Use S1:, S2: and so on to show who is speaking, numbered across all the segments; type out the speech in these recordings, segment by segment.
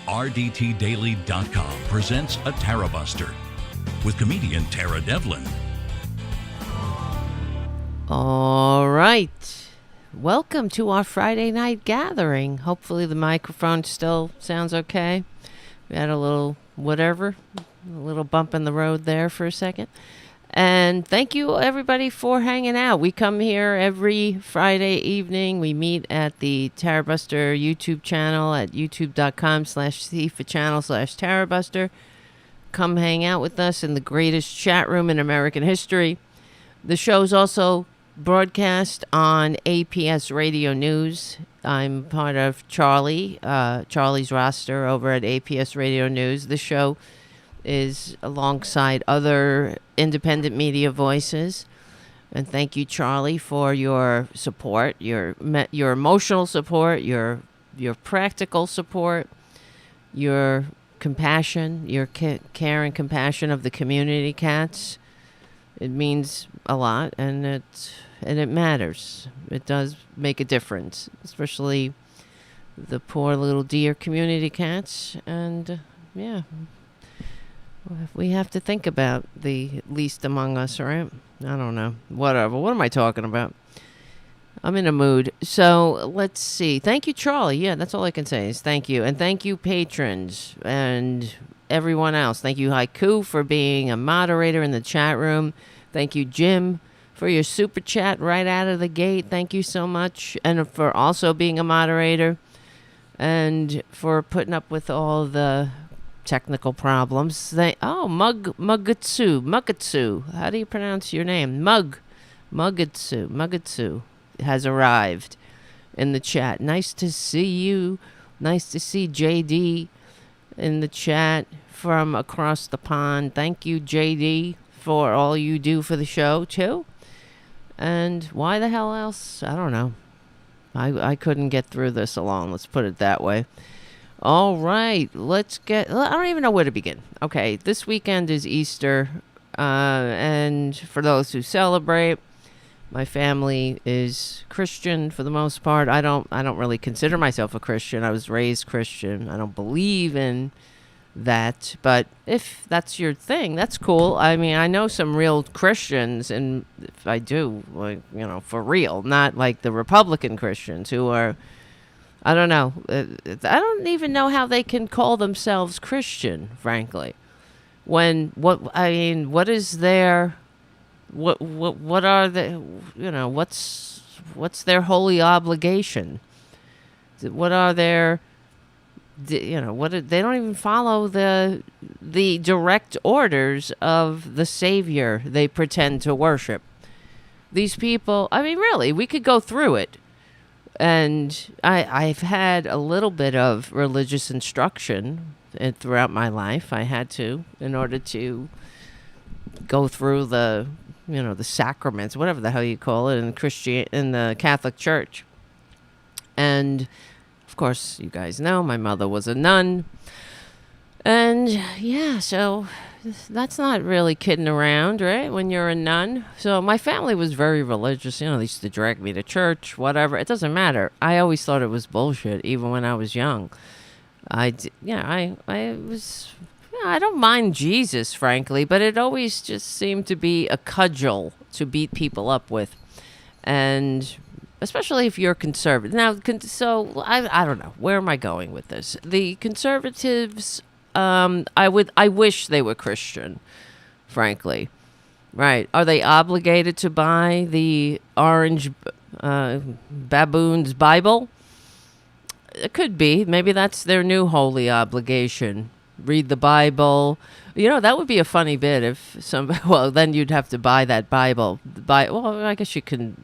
S1: RDTDaily.com presents a Tarabuster with comedian Tara Devlin.
S2: All right. Welcome to our Friday night gathering. Hopefully the microphone still sounds okay. We had a little bump in the road there for a second. And thank you, everybody, for hanging out. We come here every Friday evening. We meet at the Tarabuster YouTube channel at youtube.com/c4channel/Tarabuster. Come hang out with us in the greatest chat room in American history. The show's also broadcast on APS Radio News. I'm part of Charlie's roster over at APS Radio News. The show is alongside other independent media voices. And thank you, Charlie, for your support, your emotional support, your practical support, your compassion, your care and compassion of the community cats. It means a lot, and it matters. It does make a difference, especially the poor little dear community cats. And we have to think about the least among us, right? I don't know. Whatever. What am I talking about? I'm in a mood. So let's see. Thank you, Charlie. Yeah, that's all I can say is thank you. And thank you, patrons and everyone else. Thank you, Haiku, for being a moderator in the chat room. Thank you, Jim, for your super chat right out of the gate. Thank you so much. And for also being a moderator and for putting up with all the technical problems. Mugatsu. How do you pronounce your name? Mugatsu has arrived in the chat. Nice to see you. Nice to see JD in the chat from across the pond. Thank you, JD, for all you do for the show too. And why the hell else? I don't know. I couldn't get through this alone. Let's put it that way. All right, I don't even know where to begin. Okay, this weekend is Easter, and for those who celebrate, my family is Christian for the most part. I don't really consider myself a Christian. I was raised Christian. I don't believe in that, but if that's your thing, that's cool. I mean, I know some real Christians, and if I do, like, for real, not like the Republican Christians who are, I don't know. I don't even know how they can call themselves Christian, frankly. What is their, what are the, what's their holy obligation? What are their, they don't even follow the direct orders of the Savior they pretend to worship. These people, I mean, really, we could go through it. And I've had a little bit of religious instruction throughout my life. I had to, in order to go through the sacraments, whatever the hell you call it, in the Catholic Church. And of course, you guys know my mother was a nun. And yeah, so that's not really kidding around, right? When you're a nun. So my family was very religious. They used to drag me to church, whatever. It doesn't matter. I always thought it was bullshit, even when I was young. I don't mind Jesus, frankly, but it always just seemed to be a cudgel to beat people up with. And especially if you're conservative. Now, so I don't know. Where am I going with this? The conservatives, I wish they were Christian, frankly. Right. Are they obligated to buy the orange baboon's Bible? It could be. Maybe that's their new holy obligation. Read the Bible. That would be a funny bit if then you'd have to buy that Bible. Well, I guess you can,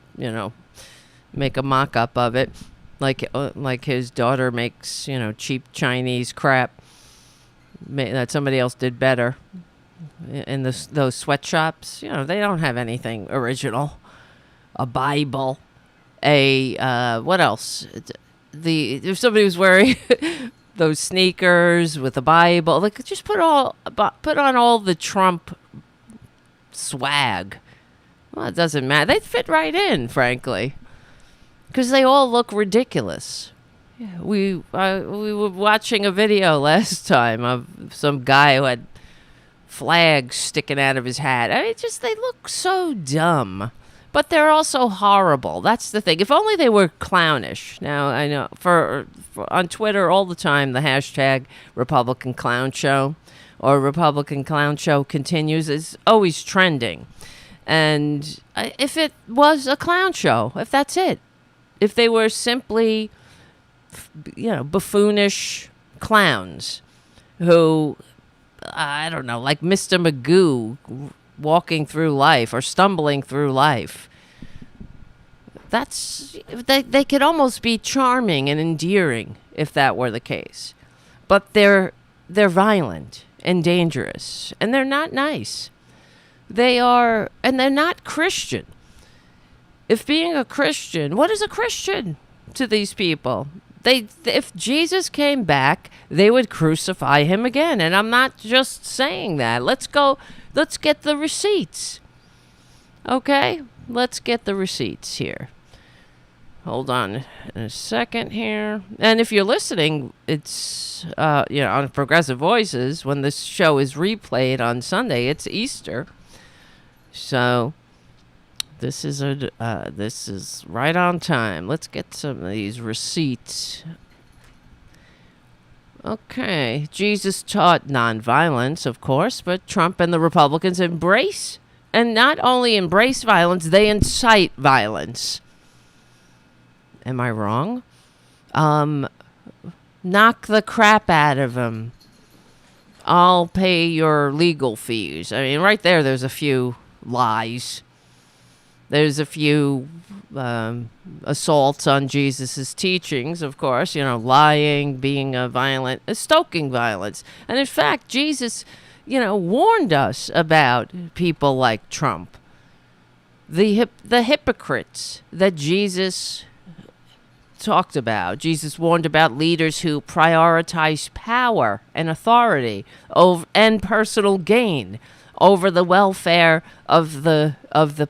S2: make a mock-up of it. Like his daughter makes, cheap Chinese crap that somebody else did better in those sweatshops. They don't have anything original. A Bible, what else? If somebody was wearing those sneakers with a Bible, just put on all the Trump swag. Well, it doesn't matter. They fit right in, frankly, because they all look ridiculous. we were watching a video last time of some guy who had flags sticking out of his hat. I mean, just they look so dumb, but they're also horrible. That's the thing. If only they were clownish. Now I know for on Twitter all the time the hashtag Republican Clown Show or Republican Clown Show continues is always trending. And if it was a clown show, if that's it, if they were simply, buffoonish clowns who, I don't know, like Mr. Magoo walking through life or stumbling through life, they could almost be charming and endearing if that were the case. But they're violent and dangerous, and they're not nice. And they're not Christian. If being a Christian, what is a Christian to these people? If Jesus came back, they would crucify him again. And I'm not just saying that. Let's get the receipts. Okay? Let's get the receipts here. Hold on a second here. And if you're listening, it's, on Progressive Voices, when this show is replayed on Sunday, it's Easter. So this is right on time. Let's get some of these receipts. Okay. Jesus taught nonviolence, of course, but Trump and the Republicans embrace, and not only embrace violence, they incite violence. Am I wrong? Knock the crap out of him. I'll pay your legal fees. I mean, right there's a few lies. There's a few assaults on Jesus's teachings, of course, lying, being violent, stoking violence. And in fact, Jesus, warned us about people like Trump. The hypocrites that Jesus talked about. Jesus warned about leaders who prioritize power and authority and personal gain over the welfare of the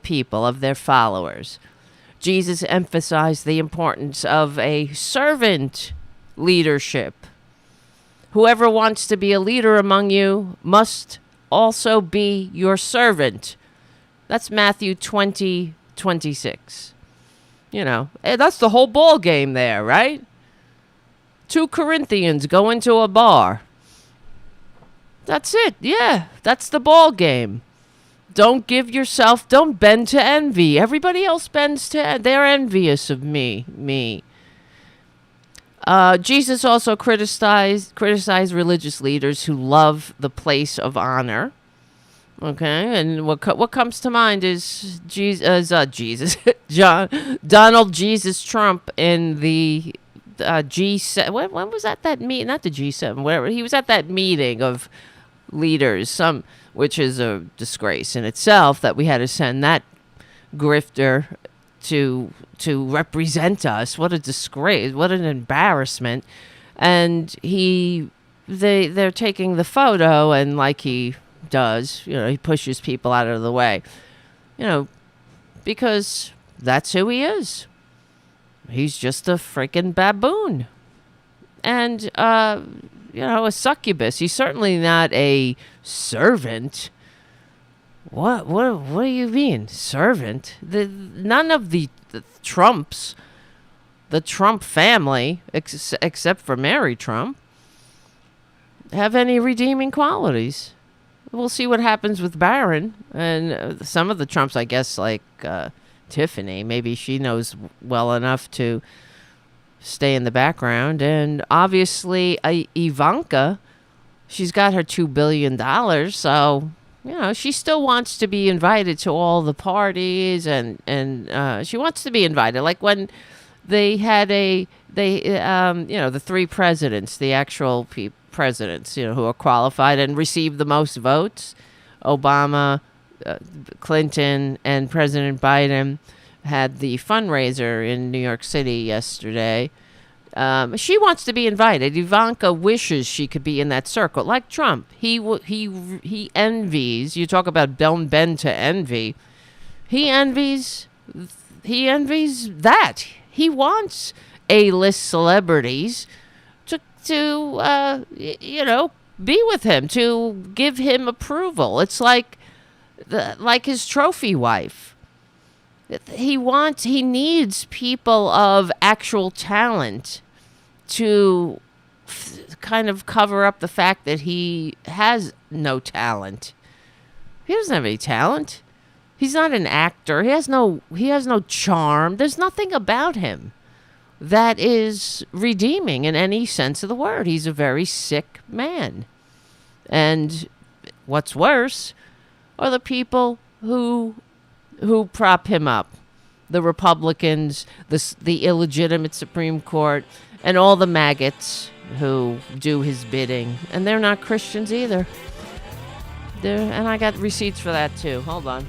S2: people, of their followers. Jesus emphasized the importance of a servant leadership. Whoever wants to be a leader among you must also be your servant. That's Matthew 20:26. That's the whole ball game there, right? 2 Corinthians go into a bar. That's it. Yeah, that's the ball game. Don't bend to envy. Everybody else bends to, they're envious of me. Jesus also criticized religious leaders who love the place of honor. Okay, and what comes to mind is Donald Jesus Trump in the G7. When was that meeting? Not the G7, whatever. He was at that meeting of leaders, which is a disgrace in itself that we had to send that grifter to represent us. What a disgrace! What an embarrassment! And they're taking the photo, and like he does, he pushes people out of the way, because that's who he is. He's just a freaking baboon. And, a succubus. He's certainly not a servant. What do you mean, servant? None of the Trumps, the Trump family, except for Mary Trump, have any redeeming qualities. We'll see what happens with Barron and some of the Trumps, I guess, like Tiffany. Maybe she knows well enough to stay in the background. And obviously, Ivanka, she's got her $2 billion. So, she still wants to be invited to all the parties. And she wants to be invited. Like when they had the 3 presidents, the actual presidents, who are qualified and received the most votes. Obama, Clinton, and President Biden had the fundraiser in New York City yesterday. She wants to be invited. Ivanka wishes she could be in that circle, like Trump. He envies. You talk about don't bend to envy. He envies that. He wants A-list celebrities to be with him, to give him approval. It's like his trophy wife. He needs people of actual talent to kind of cover up the fact that he has no talent. He doesn't have any talent. He's not an actor. He has no charm. There's nothing about him that is redeeming in any sense of the word. He's a very sick man. And what's worse are the people who prop him up. The Republicans, the illegitimate Supreme Court, and all the maggots who do his bidding. And they're not Christians either. And I got receipts for that too. Hold on.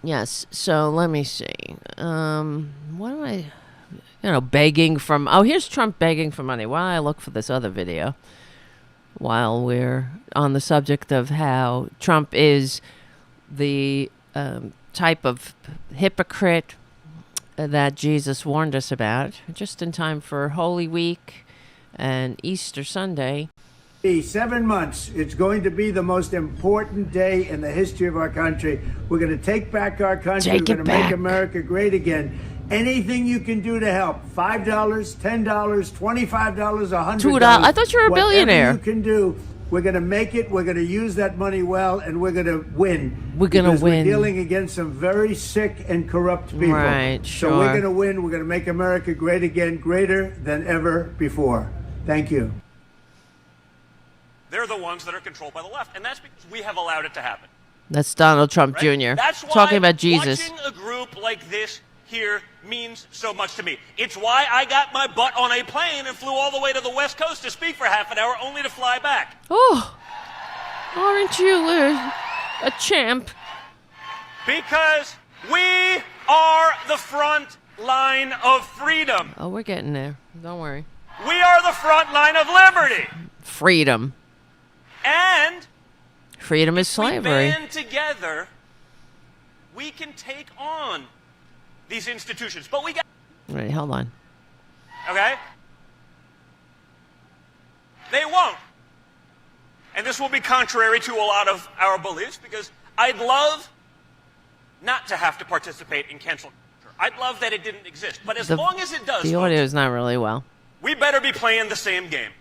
S2: Yes, so let me see. What am I, begging from... Oh, here's Trump begging for money. While I look for this other video, while we're on the subject of how Trump is the type of hypocrite that Jesus warned us about, just in time for Holy Week and Easter Sunday.
S3: 7 months. It's going to be the most important day in the history of our country. We're going to take back our country. We're going to make America great again. Anything you can do to help. $5, $10, $25, $100.
S2: $2. I thought you were a billionaire.
S3: Whatever you can do, we're going to make it. We're going to use that money well, and we're going to win.
S2: We're going to win.
S3: We're dealing against some very sick and corrupt people.
S2: Right, sure.
S3: So we're going to win. We're going to make America great again, greater than ever before. Thank you.
S4: They're the ones that are controlled by the left, and that's because we have allowed it to happen.
S2: That's Donald Trump Jr.
S4: That's why
S2: talking about Jesus.
S4: Watching a group like this here means so much to me. It's why I got my butt on a plane and flew all the way to the West Coast to speak for half an hour, only to fly back.
S2: Oh, aren't you a champ?
S4: Because we are the front line of freedom.
S2: Oh, we're getting there. Don't worry.
S4: We are the front line of liberty.
S2: Freedom.
S4: And
S2: freedom is slavery.
S4: If we band together, we can take on these institutions. But we got...
S2: Wait, hold on.
S4: Okay? They won't. And this will be contrary to a lot of our beliefs, because I'd love not to have to participate in cancel culture. I'd love that it didn't exist. But as long as it does,
S2: the audio is not really well.
S4: We better be playing the same game.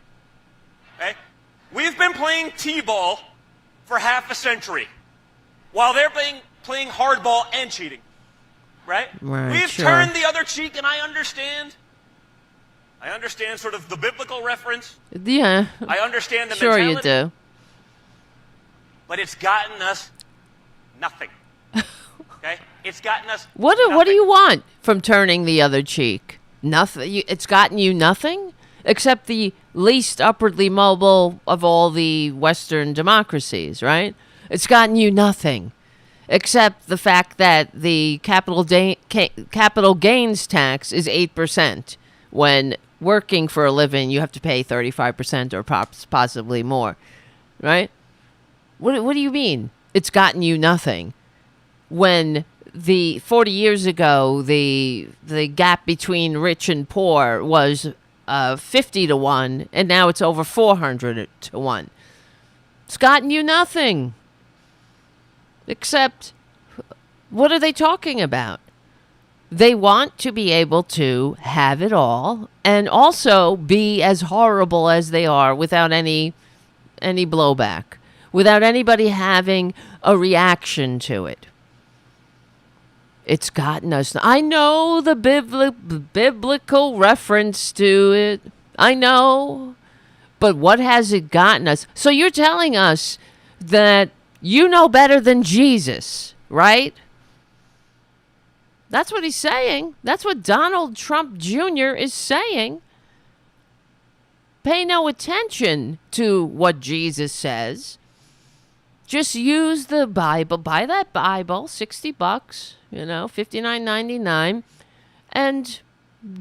S4: Okay? We've been playing T-ball for half a century, while they're playing hardball and cheating. Right? We've turned the other cheek, and I understand sort of the biblical reference.
S2: Yeah.
S4: I understand the
S2: mentality. Sure you do.
S4: But it's gotten us nothing. Okay? It's gotten us
S2: What
S4: nothing.
S2: do you want from turning the other cheek? Nothing. It's gotten you nothing? Except the least upwardly mobile of all the Western democracies, right? It's gotten you nothing. Except the fact that the capital gains tax is 8%. When working for a living, you have to pay 35% or possibly more, right? What do you mean? It's gotten you nothing. When 40 years ago, the gap between rich and poor was 50 to 1, and now it's over 400 to 1. It's gotten you nothing. Except, what are they talking about? They want to be able to have it all and also be as horrible as they are without any blowback, without anybody having a reaction to it. It's gotten us. I know the biblical reference to it. I know. But what has it gotten us? So you're telling us that you know better than Jesus, right? That's what he's saying. That's what Donald Trump Jr. is saying. Pay no attention to what Jesus says. Just use the Bible. Buy that Bible, $60, $59.99, and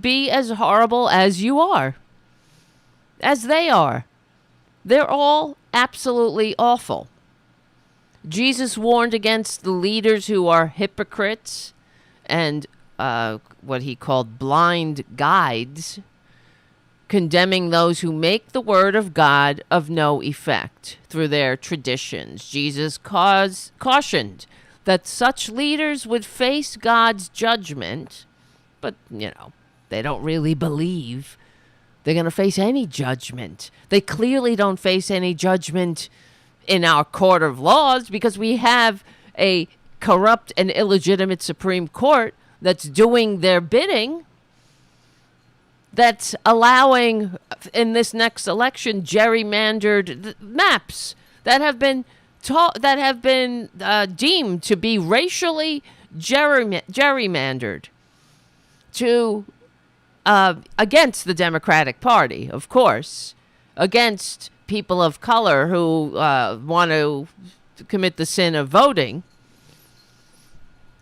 S2: be as horrible as you are, as they are. They're all absolutely awful. Jesus warned against the leaders who are hypocrites and what he called blind guides, condemning those who make the word of God of no effect through their traditions. Jesus cautioned that such leaders would face God's judgment, but, they don't really believe they're going to face any judgment. They clearly don't face any judgment in our court of laws because we have a corrupt and illegitimate Supreme Court that's doing their bidding, that's allowing, in this next election, gerrymandered maps that have been deemed to be racially gerrymandered to against the Democratic Party, of course, against people of color who want to commit the sin of voting,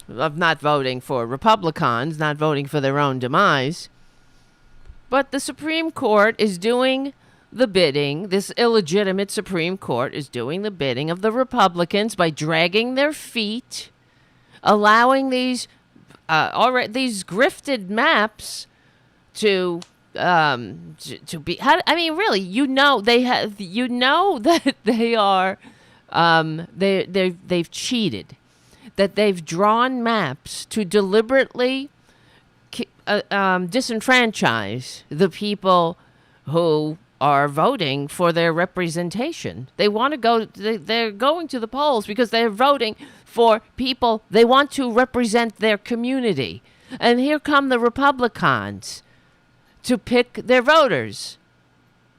S2: of not voting for Republicans, not voting for their own demise. But the Supreme Court is doing the bidding, this illegitimate Supreme Court is doing the bidding of the Republicans by dragging their feet, allowing these grifted maps to be. Really, that they are, they've cheated, that they've drawn maps to deliberately disenfranchise the people who are voting for their representation. They want to go. They're going to the polls because they're voting for people they want to represent their community. And here come the Republicans to pick their voters,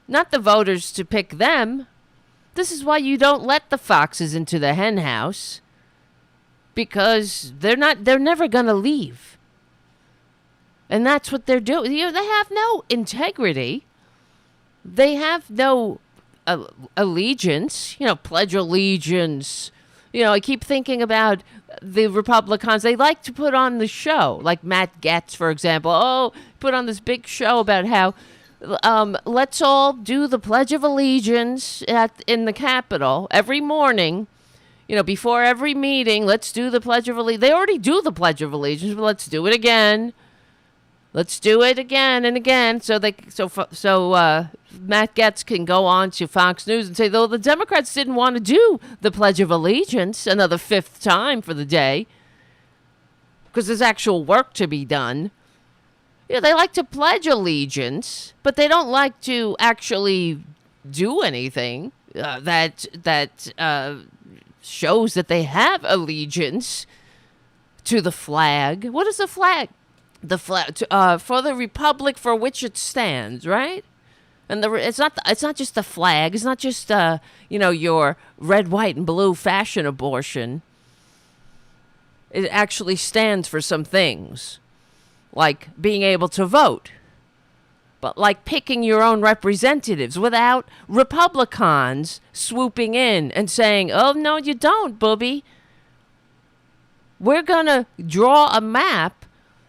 S2: not the voters to pick them. This is why you don't let the foxes into the hen house, because they're never going to leave. And that's what they're doing. They have no integrity. They have no allegiance, pledge allegiance. I keep thinking about the Republicans. They like to put on the show, like Matt Gaetz, for example. Put on this big show about how let's all do the Pledge of Allegiance in the Capitol every morning. Before every meeting, let's do the Pledge of Allegiance. They already do the Pledge of Allegiance, but let's do it again. Let's do it again and again. So Matt Gaetz can go on to Fox News and say, though the Democrats didn't want to do the Pledge of Allegiance another fifth time for the day, because there's actual work to be done. They like to pledge allegiance, but they don't like to actually do anything that shows that they have allegiance to the flag. What is the flag? The flag for the republic for which it stands, right? And it's not just the flag. It's not just your red, white, and blue fashion abortion. It actually stands for some things, like being able to vote, but like picking your own representatives without Republicans swooping in and saying, "Oh no, you don't, booby. We're gonna draw a map."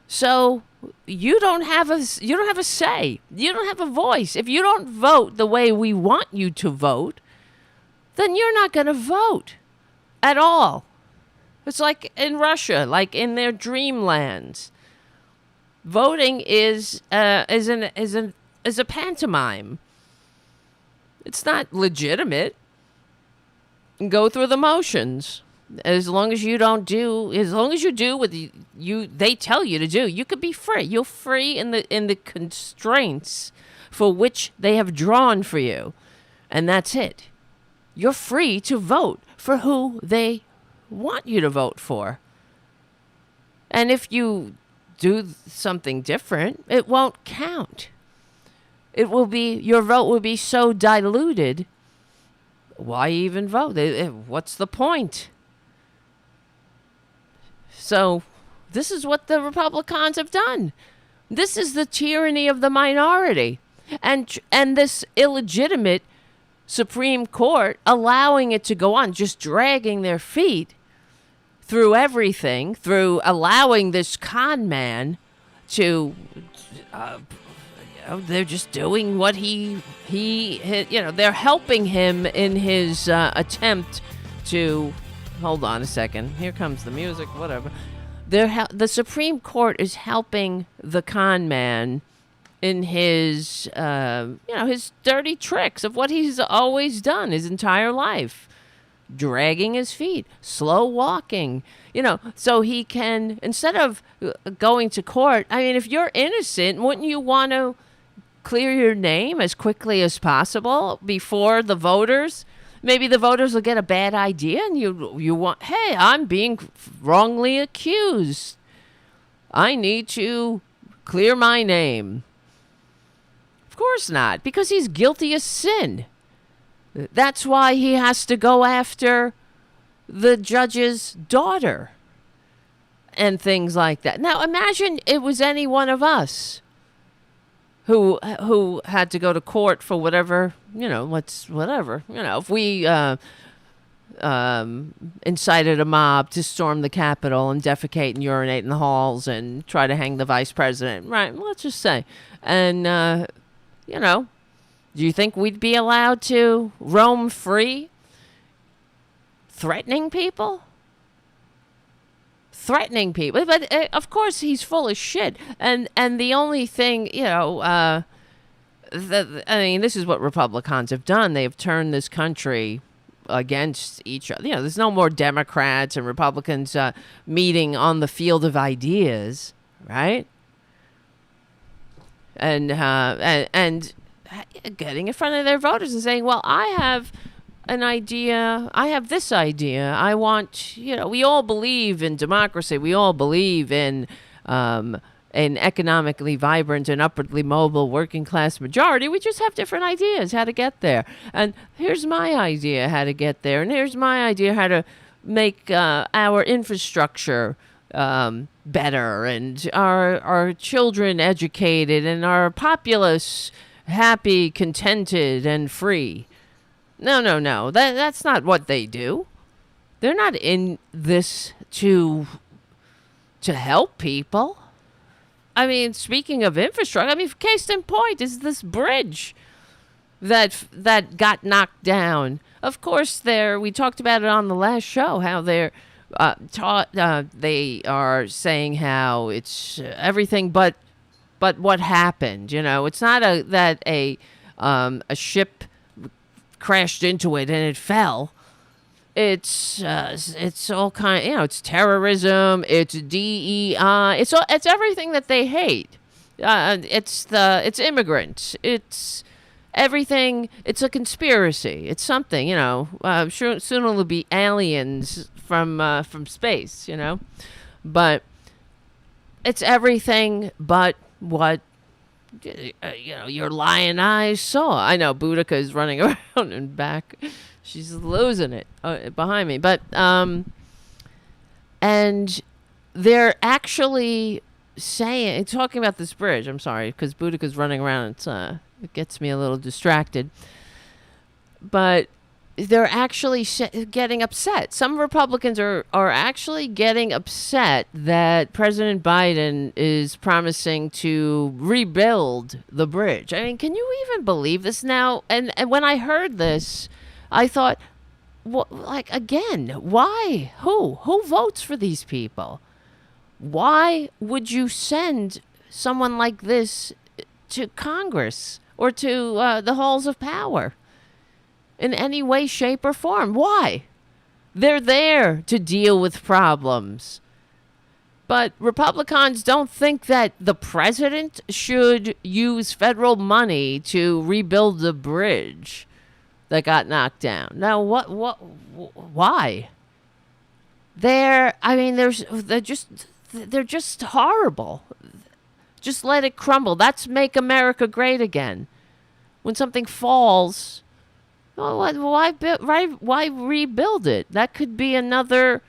S2: So you don't have a say. You don't have a voice. If you don't vote the way we want you to vote, then you're not going to vote at all. It's like in Russia, like in their dreamlands. Voting is a pantomime. It's not legitimate. Go through the motions. As long as you do what they tell you to do, you could be free. You're free in the constraints for which they have drawn for you. And that's it. You're free to vote for who they want you to vote for. And if you do something different, it won't count. Your vote will be so diluted. Why even vote? What's the point? So this is what the Republicans have done. This is the tyranny of the minority. And this illegitimate Supreme Court allowing it to go on, just dragging their feet through everything, through allowing this con man to, they're just doing what they're helping him in his attempt to. Hold on a second. Here comes the music, whatever. The Supreme Court is helping the con man in his, his dirty tricks of what he's always done his entire life. Dragging his feet, slow walking, so he can, instead of going to court, I mean, if you're innocent, wouldn't you want to clear your name as quickly as possible before the voters? Maybe the voters will get a bad idea and you want, hey, I'm being wrongly accused. I need to clear my name. Of course not, because he's guilty of sin. That's why he has to go after the judge's daughter and things like that. Now, imagine it was any one of us who had to go to court for whatever, if we incited a mob to storm the Capitol and defecate and urinate in the halls and try to hang the vice president, right? Let's just say. And, do you think we'd be allowed to roam free? Threatening people? But of course he's full of shit. And the only thing, this is what Republicans have done. They've turned this country against each other. There's no more Democrats and Republicans meeting on the field of ideas, right? And getting in front of their voters and saying, well, I have an idea. I have this idea. I want, we all believe in democracy. We all believe in an economically vibrant and upwardly mobile working class majority. We just have different ideas how to get there. And here's my idea how to get there. And here's my idea how to make our infrastructure better and our children educated and our populace happy, contented, and free. No. That's not what they do. They're not in this to help people. I mean, speaking of infrastructure, case in point is this bridge that got knocked down. Of course, we talked about it on the last show, how they're they are saying how it's everything but what happened. It's not that a ship crashed into it and it fell. It's all kind. It's terrorism. It's DEI. It's everything that they hate. It's immigrants. It's everything. It's a conspiracy. It's something. Sure, soon it'll be aliens from space. But it's everything but what your lion eyes saw. I know Boudica is running around and back. She's losing it behind me. But and they're actually talking about this bridge. I'm sorry, because Boudica's running around. It gets me a little distracted. But they're actually getting upset. Some Republicans are actually getting upset that President Biden is promising to rebuild the bridge. I mean, can you even believe this now? And when I heard this, I thought, again, why? Who votes for these people? Why would you send someone like this to Congress or to the halls of power? In any way, shape, or form. Why? They're there to deal with problems. But Republicans don't think that the president should use federal money to rebuild the bridge that got knocked down. Now, why? They're just horrible. Just let it crumble. That's make America great again. When something falls, why rebuild it? That could be another,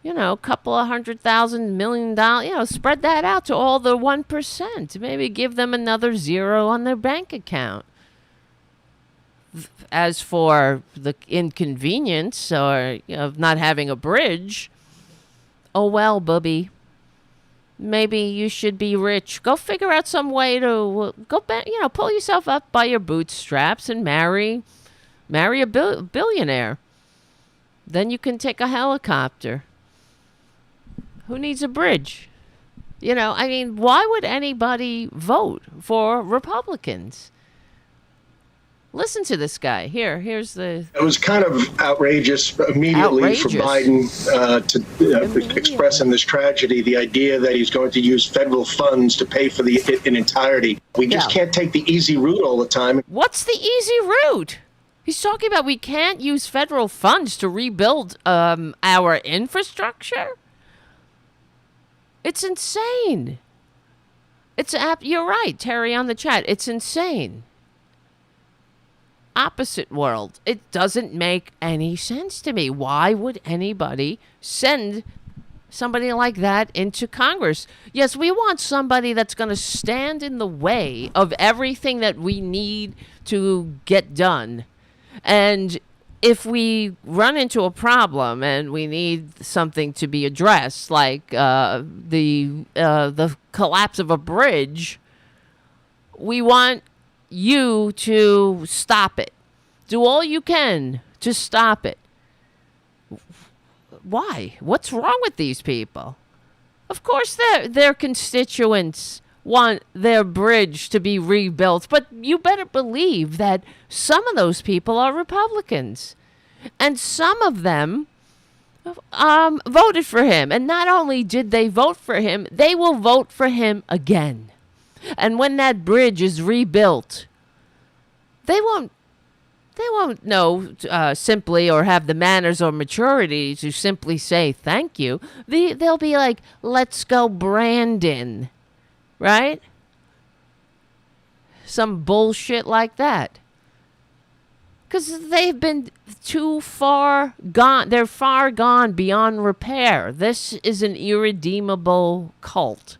S2: couple of $100,000 million. Spread that out to all the 1%. Maybe give them another zero on their bank account. As for the inconvenience of not having a bridge, oh well, bubby. Maybe you should be rich. Go figure out some way to go back. Pull yourself up by your bootstraps and marry a billionaire. Then you can take a helicopter. Who needs a bridge? You know, I mean, why would anybody vote for Republicans? Listen to this guy. Here's the...
S5: It was kind of outrageous immediately for Biden to express in this tragedy the idea that he's going to use federal funds to pay for it in entirety. We just can't take the easy route all the time.
S2: What's the easy route? He's talking about we can't use federal funds to rebuild our infrastructure? It's insane. You're right, Terry, on the chat. It's insane. Opposite world. It doesn't make any sense to me. Why would anybody send somebody like that into Congress? Yes, we want somebody that's going to stand in the way of everything that we need to get done. And if we run into a problem and we need something to be addressed, like the collapse of a bridge, we want you to stop it. Do all you can to stop it. Why? What's wrong with these people? Of course their constituents want their bridge to be rebuilt, but you better believe that some of those people are Republicans. And some of them voted for him. And not only did they vote for him, they will vote for him again. And when that bridge is rebuilt, they won't know simply or have the manners or maturity to simply say thank you. They'll be like, let's go, Brandon. Right? Some bullshit like that. Because they've been too far gone. They're far gone beyond repair. This is an irredeemable cult.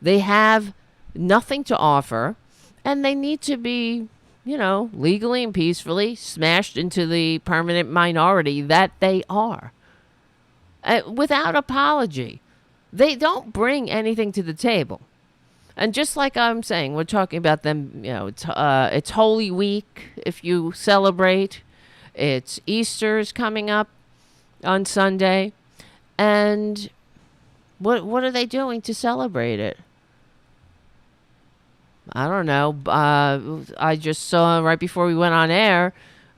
S2: They have nothing to offer, and they need to be, legally and peacefully smashed into the permanent minority that they are. Without apology. They don't bring anything to the table. And just like I'm saying, we're talking about them, it's Holy Week if you celebrate. It's Easter's coming up on Sunday. And what are they doing to celebrate it? I don't know. I just saw right before we went on air,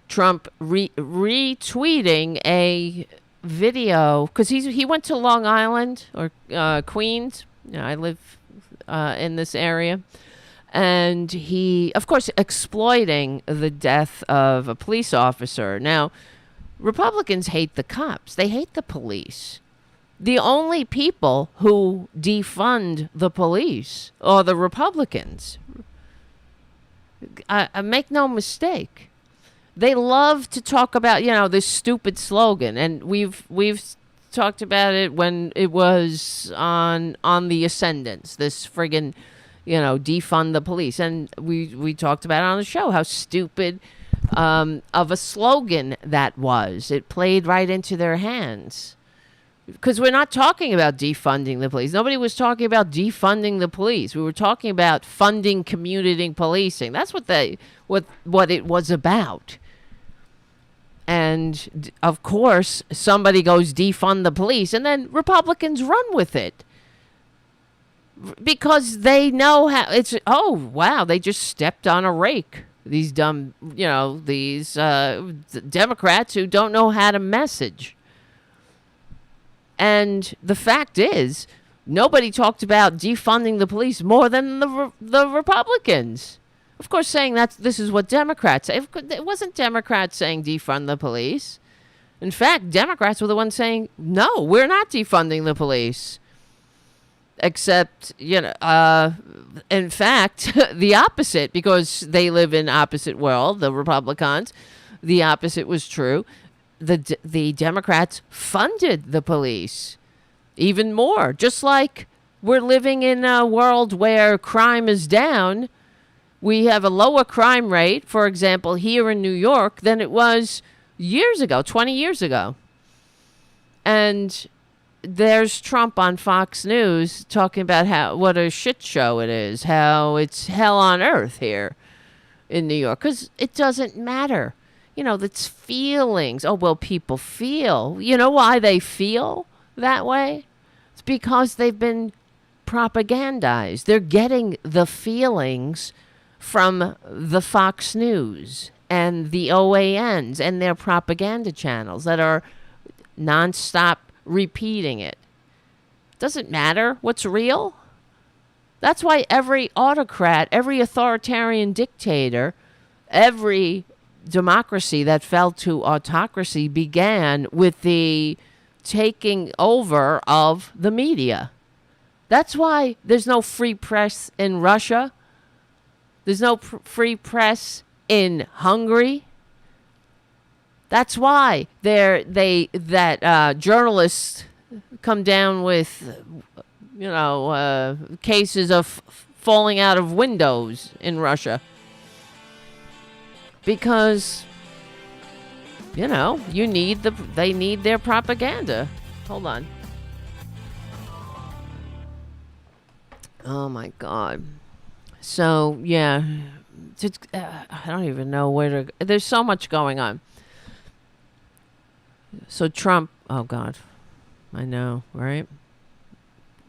S2: Trump retweeting a video because he went to Long Island or Queens. I live in this area, and he, of course, exploiting the death of a police officer. Now, Republicans hate the cops. They hate the police. The only people who defund the police are the Republicans. I make no mistake. They love to talk about, this stupid slogan, and we've talked about it when it was on the ascendance. This friggin', defund the police, and we talked about it on the show how stupid of a slogan that was. It played right into their hands. Because we're not talking about defunding the police. Nobody was talking about defunding the police. We were talking about funding community policing. That's what it was about. And, of course, somebody goes defund the police, and then Republicans run with it. Because they know how it's, oh, wow, they just stepped on a rake. These dumb, these Democrats who don't know how to message. And the fact is, nobody talked about defunding the police more than the Republicans. Of course, saying this is what Democrats say. It wasn't Democrats saying defund the police. In fact, Democrats were the ones saying, no, we're not defunding the police. Except, in fact, the opposite, because they live in opposite world, the Republicans. The opposite was true. The Democrats funded the police even more. Just like we're living in a world where crime is down. We have a lower crime rate, for example, here in New York than it was years ago, 20 years ago. And there's Trump on Fox News talking about what a shit show it is, how it's hell on earth here in New York. Because it doesn't matter. That's feelings. Oh, well, people feel. You know why they feel that way? It's because they've been propagandized. They're getting the feelings from the Fox News and the OANs and their propaganda channels that are nonstop repeating it. Doesn't matter what's real. That's why every autocrat, every authoritarian dictator, every democracy that fell to autocracy began with the taking over of the media. That's why there's no free press in Russia. There's no free press in Hungary. That's why journalists come down with, cases of falling out of windows in Russia. Because, they need their propaganda. Hold on. Oh my God. So, yeah, I don't even know where to, there's so much going on. So Trump, oh God, I know, right?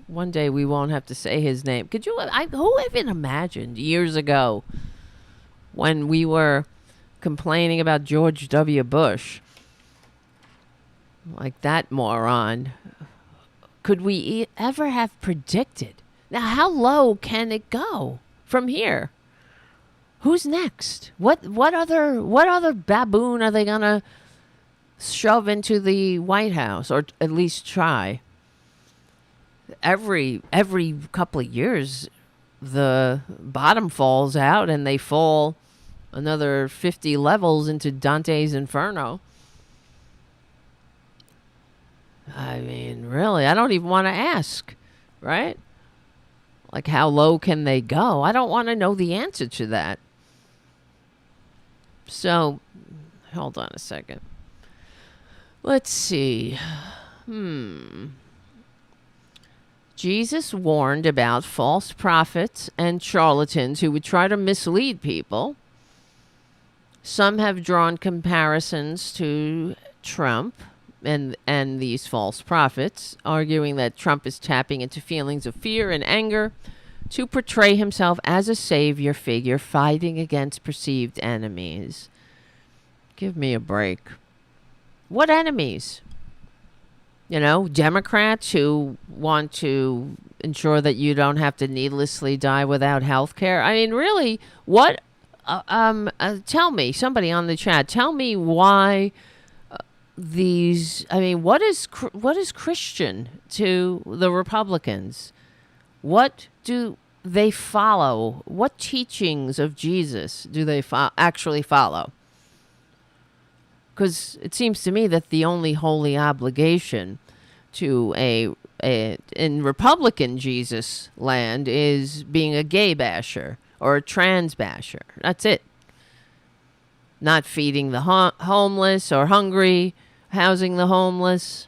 S2: One day we won't have to say his name. Who even imagined years ago when we were complaining about George W. Bush, like that moron, could we ever have predicted? Now, how low can it go from here? Who's next? What other baboon are they gonna shove into the White House, or at least try? Every couple of years, the bottom falls out, and they fall another 50 levels into Dante's Inferno. I mean, really, I don't even want to ask, right? Like, how low can they go? I don't want to know the answer to that. So, hold on a second. Let's see. Jesus warned about false prophets and charlatans who would try to mislead people. Some have drawn comparisons to Trump and these false prophets, arguing that Trump is tapping into feelings of fear and anger to portray himself as a savior figure fighting against perceived enemies. Give me a break. What enemies? Democrats who want to ensure that you don't have to needlessly die without health care. I mean, really, what? Tell me, somebody on the chat, tell me why what is Christian to the Republicans? What do they follow? What teachings of Jesus do they actually follow? Because it seems to me that the only holy obligation to in Republican Jesus land is being a gay basher or a trans basher. That's it. Not feeding the homeless or hungry, housing the homeless,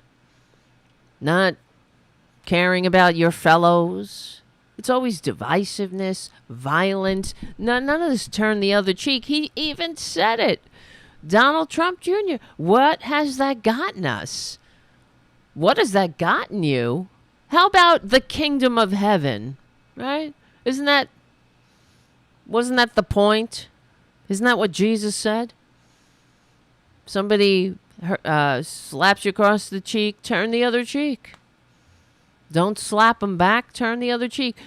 S2: not caring about your fellows. It's always divisiveness, violence. None of this turn the other cheek. He even said it. Donald Trump Jr., what has that gotten us? What has that gotten you? How about the kingdom of heaven, right? Wasn't that the point? Isn't that what Jesus said? Somebody slaps you across the cheek, turn the other cheek. Don't slap them back, turn the other cheek.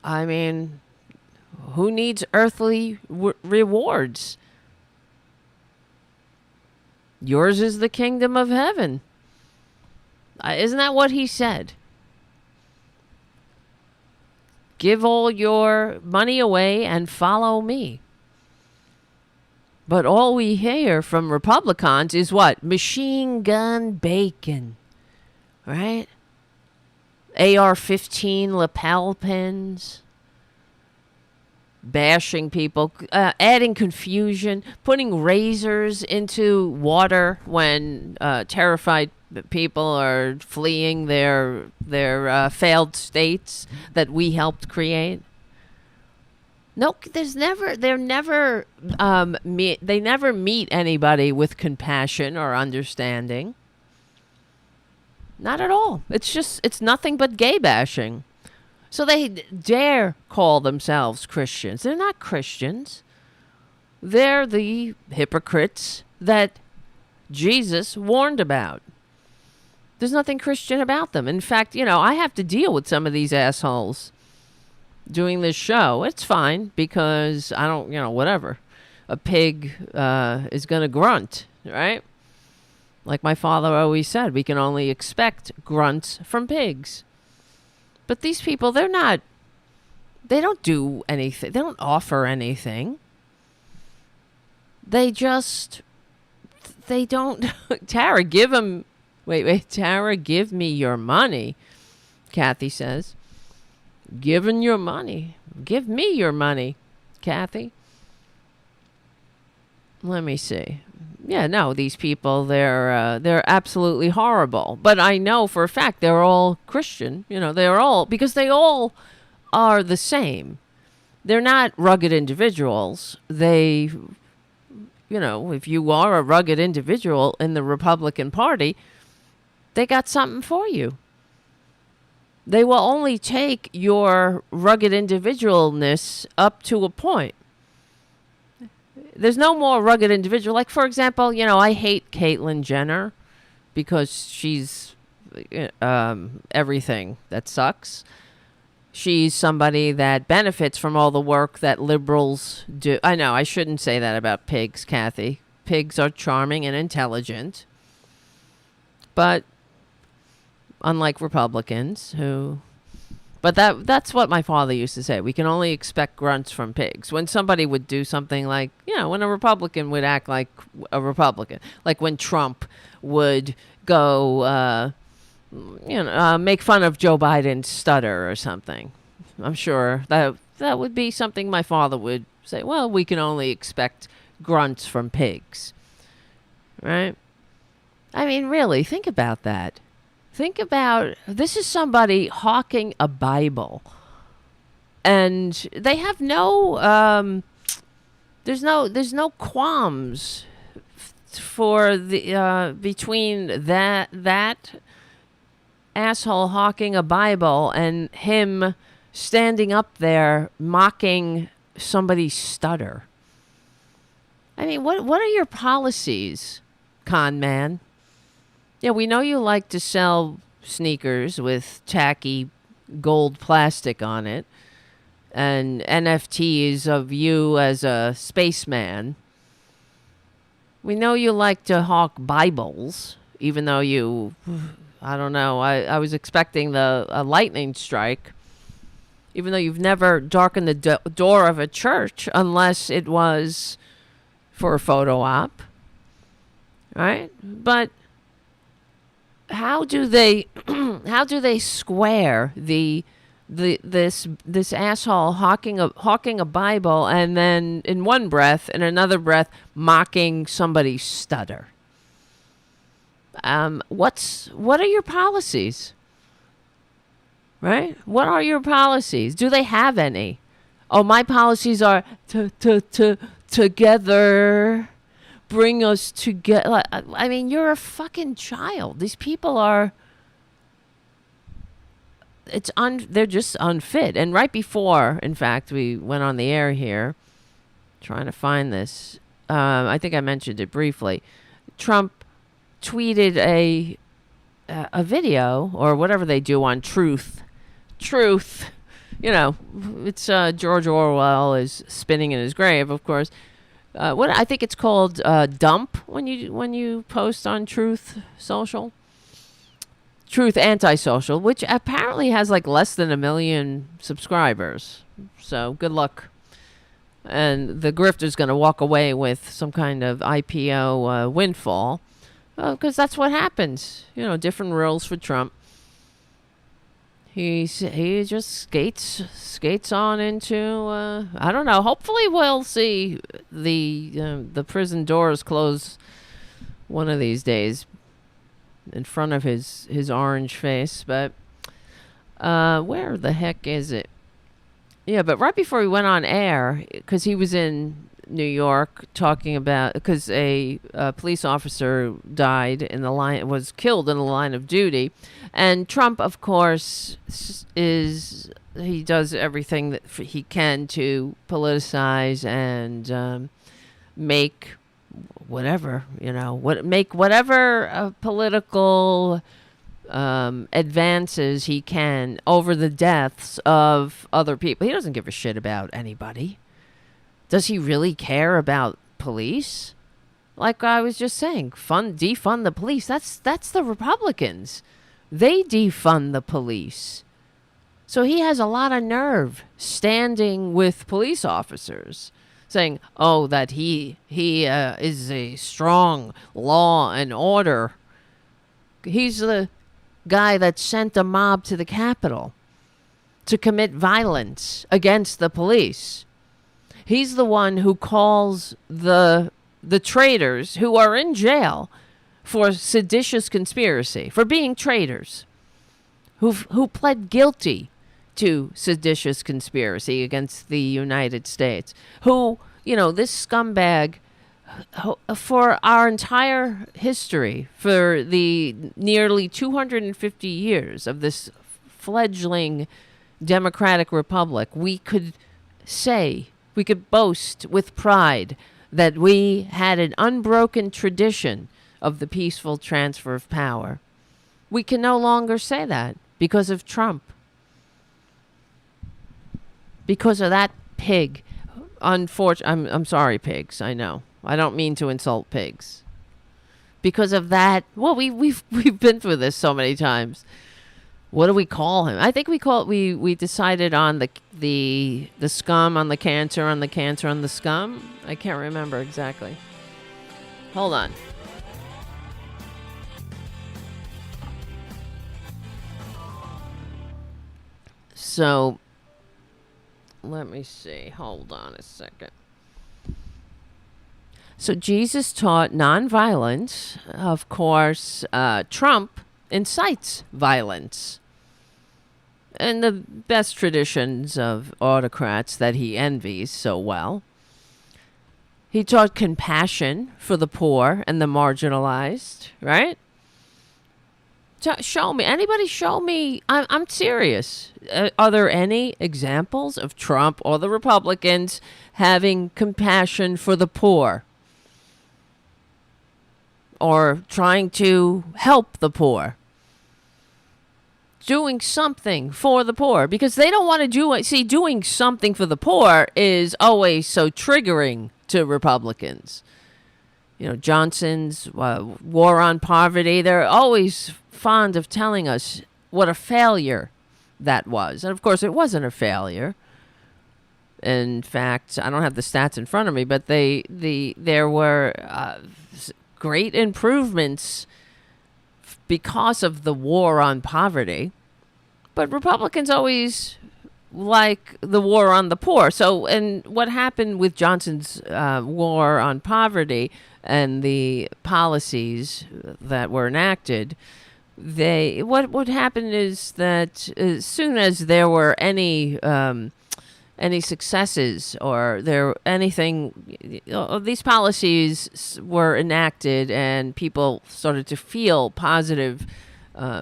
S2: I mean, who needs earthly rewards? Yours is the kingdom of heaven. Isn't that what he said? Give all your money away and follow me. But all we hear from Republicans is what? Machine gun bacon. Right? AR-15 lapel pins. Bashing people, adding confusion, putting razors into water when terrified people are fleeing their failed states that we helped create. No, they never meet anybody with compassion or understanding. Not at all. It's nothing but gay bashing. So they dare call themselves Christians. They're not Christians. They're the hypocrites that Jesus warned about. There's nothing Christian about them. In fact, I have to deal with some of these assholes doing this show. It's fine because I don't, whatever. A pig is going to grunt, right? Like my father always said, we can only expect grunts from pigs. But these people, they don't do anything. They don't offer anything. They don't. Tara, give them. Wait, Tara, give me your money. Kathy says. Giving your money. Give me your money, Kathy. Let me see. Yeah, no, these people, they're absolutely horrible. But I know for a fact they're all Christian. They're all, because they all are the same. They're not rugged individuals. They, if you are a rugged individual in the Republican Party, they got something for you. They will only take your rugged individualness up to a point. There's no more rugged individual. Like, for example, I hate Caitlyn Jenner because she's everything that sucks. She's somebody that benefits from all the work that liberals do. I know, I shouldn't say that about pigs, Kathy. Pigs are charming and intelligent. But unlike Republicans who... But that's what my father used to say. We can only expect grunts from pigs. When somebody would do something like, when a Republican would act like a Republican. Like when Trump would go, make fun of Joe Biden's stutter or something. I'm sure that would be something my father would say, well, we can only expect grunts from pigs. Right? I mean, really, think about that. Think about, this is somebody hawking a Bible, and they have no, there's no qualms for the between that asshole hawking a Bible and him standing up there mocking somebody's stutter. I mean, what are your policies, con man? Yeah, we know you like to sell sneakers with tacky gold plastic on it and NFTs of you as a spaceman. We know you like to hawk Bibles, even though I don't know, I was expecting a lightning strike, even though you've never darkened the door of a church unless it was for a photo op, right? But how do they square this asshole hawking a Bible and then in one breath, in another breath, mocking somebody's stutter? What are your policies? Right? What are your policies? Do they have any? Oh, my policies are together. Bring us together. I mean, you're a fucking child. These people are... they're just unfit. And right before, in fact, we went on the air here, trying to find this. I think I mentioned it briefly. Trump tweeted a video, or whatever they do on Truth. It's George Orwell is spinning in his grave, of course. What I think it's called dump when you post on Truth Social, Truth Antisocial, which apparently has like less than 1 million subscribers. So good luck. And the grifter's going to walk away with some kind of IPO windfall, because that's what happens. Different rules for Trump. He just skates on into I don't know. Hopefully we'll see the prison doors close one of these days in front of his orange face. But where the heck is it? Yeah, but right before we went on air, because he was in New York talking about, because a police officer died in the line, was killed in the line of duty. And Trump, of course, he does everything that he can to politicize and make whatever, make whatever political advances he can over the deaths of other people. He doesn't give a shit about anybody. Does he really care about police? Like I was just saying, defund the police. That's the Republicans. They defund the police. So he has a lot of nerve standing with police officers, saying, "Oh, that he is a strong law and order." He's the guy that sent a mob to the Capitol to commit violence against the police. He's the one who calls the traitors who are in jail for seditious conspiracy, for being traitors, who pled guilty to seditious conspiracy against the United States, who, this scumbag, for our entire history, for the nearly 250 years of this fledgling democratic republic, we could boast with pride that we had an unbroken tradition of the peaceful transfer of power. We can no longer say that because of Trump. Because of that pig. Unfortunately, I'm sorry, pigs. I know. I don't mean to insult pigs. Because of that, well, we've been through this so many times. What do we call him? I think we decided on the scum, on the cancer, on the scum. I can't remember exactly. Hold on. So, let me see. Hold on a second. So Jesus taught nonviolence. Of course, Trump incites violence. And the best traditions of autocrats that he envies so well. He taught compassion for the poor and the marginalized, right? Show me. Anybody show me. I'm serious. Are there any examples of Trump or the Republicans having compassion for the poor? Or trying to help the poor? Doing something for the poor, because they don't want to do it. See, doing something for the poor is always so triggering to Republicans. Johnson's war on poverty, they're always fond of telling us what a failure that was. And of course, it wasn't a failure. In fact, I don't have the stats in front of me, but there were great improvements because of the war on poverty. But Republicans always like the war on the poor. So, and what happened with Johnson's war on poverty and the policies that were enacted, what happened is that as soon as there were any successes or these policies were enacted and people started to feel positive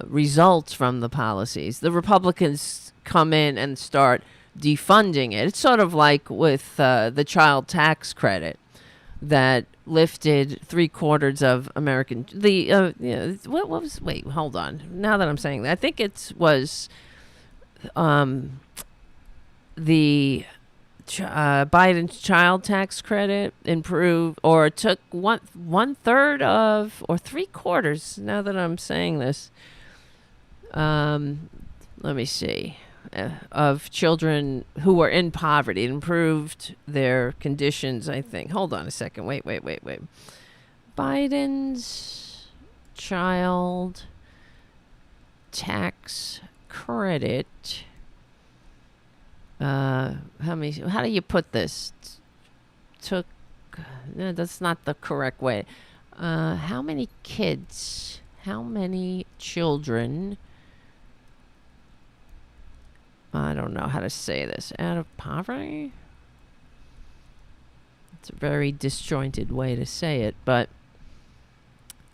S2: results from the policies, the Republicans come in and start defunding it. It's sort of like with the child tax credit that lifted 3/4 of American. What was? Wait, hold on. Now that I'm saying that, I think it was the Biden's child tax credit improved, or took one third of, or 3/4. Now that I'm saying this, let me see, of children who were in poverty. It improved their conditions, I think. Hold on a second. Wait. Biden's child tax credit. How do you put this? No, that's not the correct way. How many kids? How many children? I don't know how to say this. Out of poverty? It's a very disjointed way to say it, but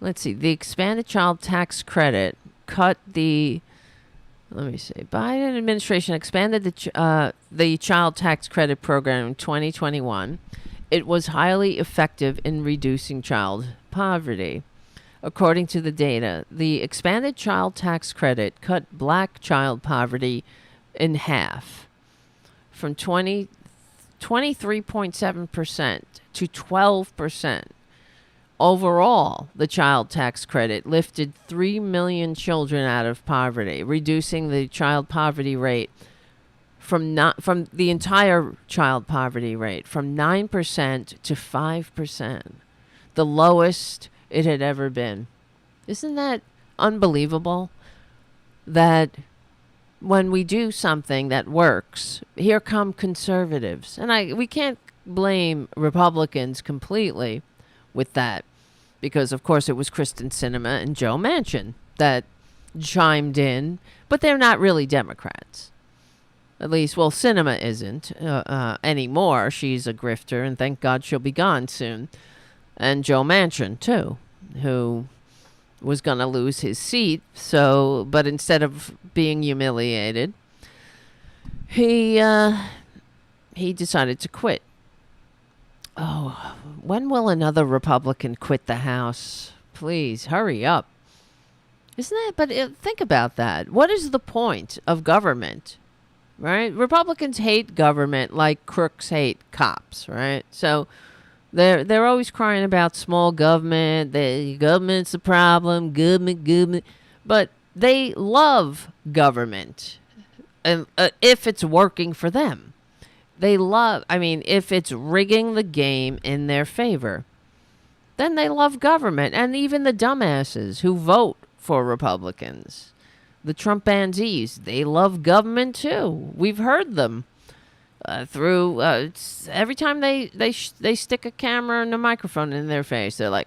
S2: let's see. The expanded child tax credit cut the... Let me see. Biden administration expanded the child tax credit program in 2021. It was highly effective in reducing child poverty. According to the data, the expanded child tax credit cut black child poverty in half, from 23.7% to 12%. Overall, the child tax credit lifted 3 million children out of poverty, reducing the child poverty rate from the entire child poverty rate from 9% to 5%, the lowest it had ever been. Isn't that unbelievable? That when we do something that works, here come conservatives. And we can't blame Republicans completely with that, because of course it was Kristen Sinema and Joe Manchin that chimed in, but they're not really Democrats. At least, well, Sinema isn't anymore. She's a grifter, and thank God she'll be gone soon. And Joe Manchin, too, who was going to lose his seat. But instead of being humiliated, he decided to quit. Oh, when will another Republican quit the House? Please, hurry up. Isn't that? But think about that. What is the point of government? Right? Republicans hate government like crooks hate cops, right? So they're always crying about small government. The government's the problem. Government. But they love government, and if it's working for them. If it's rigging the game in their favor, then they love government. And even the dumbasses who vote for Republicans, the Trumpanzees, they love government too. We've heard them through every time they stick a camera and a microphone in their face. They're like,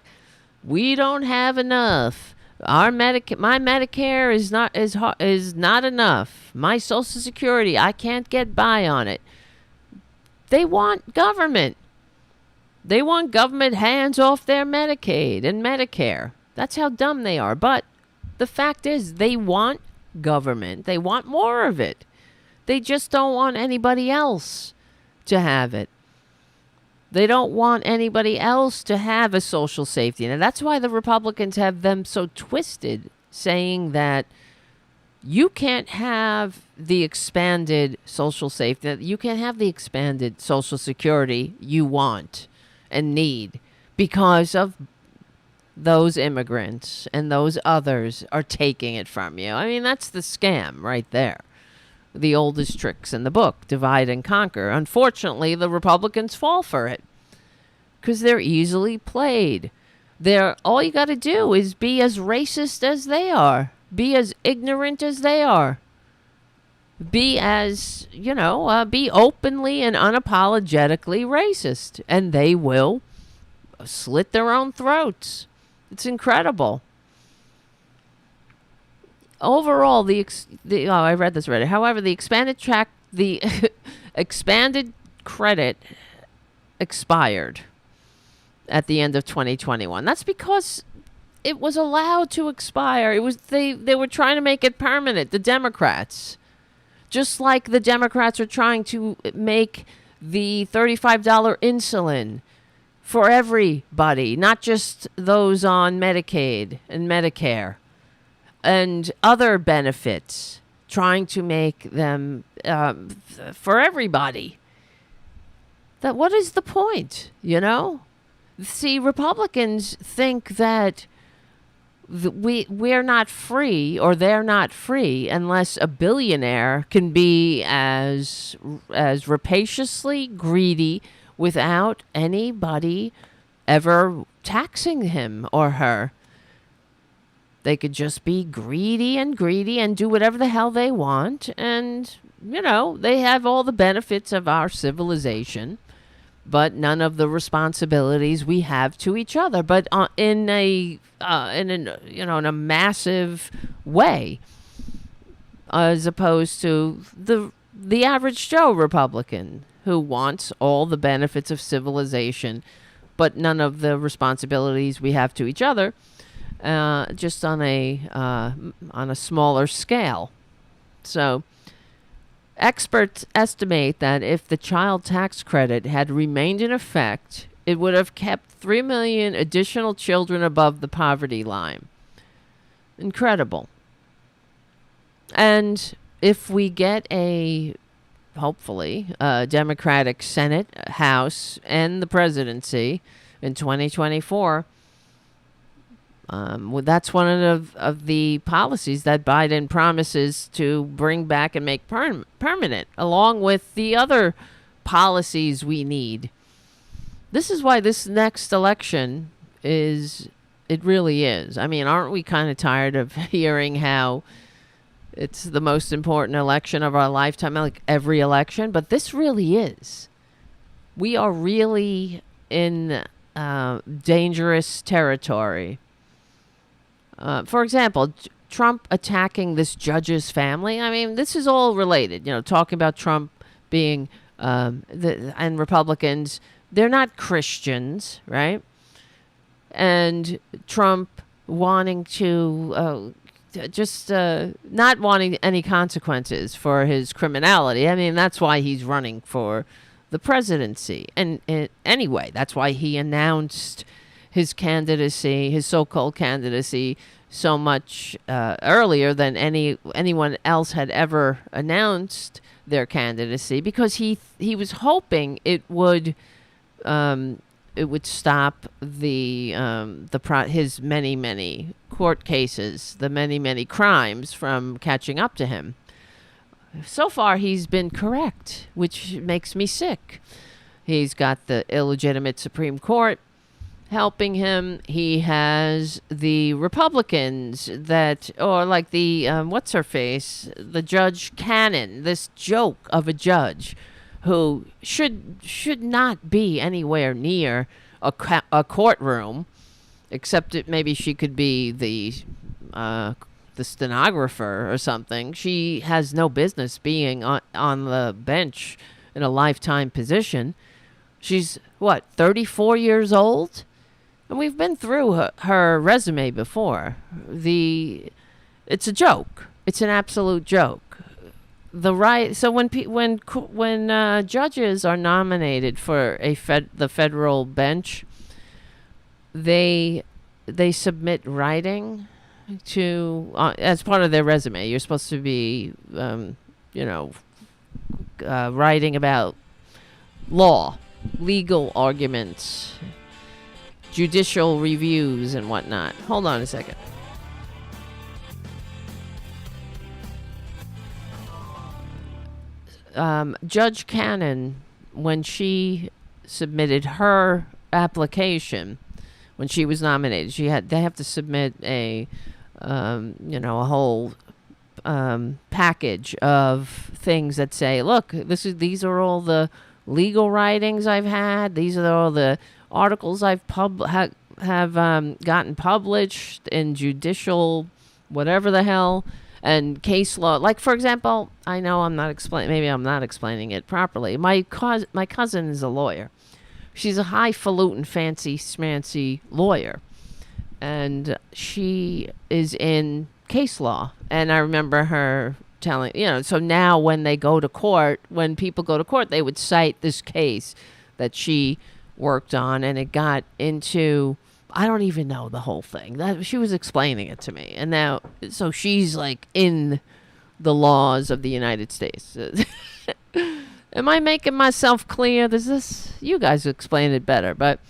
S2: "We don't have enough. My Medicare is not enough. My Social Security, I can't get by on it." They want government. They want government hands off their Medicaid and Medicare. That's how dumb they are. But the fact is, they want government. They want more of it. They just don't want anybody else to have it. They don't want anybody else to have a social safety net. And that's why the Republicans have them so twisted, saying that you can't have the expanded social safety net. You can't have the expanded Social Security you want and need because of those immigrants and those others are taking it from you. I mean, that's the scam right there. The oldest tricks in the book, divide and conquer. Unfortunately, the Republicans fall for it because they're easily played. All you got to do is be as racist as they are. Be as ignorant as they are. Be as, be openly and unapologetically racist. And they will slit their own throats. It's incredible. Overall, I read this already. However, the expanded credit expired at the end of 2021. That's because it was allowed to expire. They were trying to make it permanent, the Democrats. Just like the Democrats are trying to make the $35 insulin for everybody, not just those on Medicaid and Medicare and other benefits, trying to make them for everybody. What is the point, See, Republicans think that we're not free, or they're not free, unless a billionaire can be as rapaciously greedy without anybody ever taxing him or her. They could just be greedy and do whatever the hell they want. And, they have all the benefits of our civilization, but none of the responsibilities we have to each other. But in a massive way, as opposed to the average Joe Republican who wants all the benefits of civilization, but none of the responsibilities we have to each other, just on a smaller scale. So experts estimate that if the child tax credit had remained in effect, it would have kept 3 million additional children above the poverty line. Incredible. And if we get hopefully, a Democratic Senate, House, and the presidency in 2024, that's one of the policies that Biden promises to bring back and make permanent, along with the other policies we need. This is why this next election it really is. I mean, aren't we kind of tired of hearing how it's the most important election of our lifetime, like every election? But this really is. We are really in dangerous territory. For example, Trump attacking this judge's family. I mean, this is all related. Talking about Trump being and Republicans, they're not Christians, right? And Trump wanting to not wanting any consequences for his criminality. I mean, that's why he's running for the presidency. And anyway, that's why he announced his candidacy, his so-called candidacy, so much earlier than anyone else had ever announced their candidacy, because he was hoping it would stop his many court cases, the many crimes from catching up to him. So far, he's been correct, which makes me sick. He's got the illegitimate Supreme Court helping him. He has the Republicans like the what's her face, the Judge Cannon, this joke of a judge who should not be anywhere near a courtroom, except maybe she could be the stenographer or something. She has no business being on the bench in a lifetime position. She's 34 years old? And we've been through her resume before. It's a joke. It's an absolute joke. So when judges are nominated for the federal bench, they submit writing to as part of their resume. You're supposed to be writing about law, legal arguments, judicial reviews, and whatnot. Hold on a second. Judge Cannon, when she submitted her application, when she was nominated, they have to submit a whole package of things that say, look, these are all the legal writings I've had. These are all the articles I've have gotten published in judicial whatever the hell. And case law, like, for example, I know maybe I'm not explaining it properly. My cousin is a lawyer. She's a highfalutin, fancy, schmancy lawyer. And she is in case law. And I remember her telling, so now when people go to court, they would cite this case that she worked on, and it got into, I don't even know the whole thing. She was explaining it to me. And now, so she's like in the laws of the United States. Am I making myself clear? You guys explain it better, but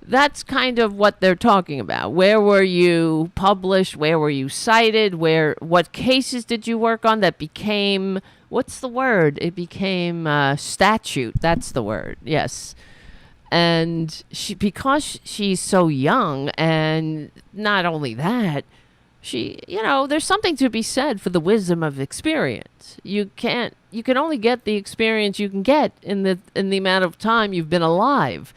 S2: that's kind of what they're talking about. Where were you published? Where were you cited? What cases did you work on that became, what's the word? It became statute. That's the word. Yes. And because she's so young, and not only that, there's something to be said for the wisdom of experience. You can only get the experience you can get in the amount of time you've been alive.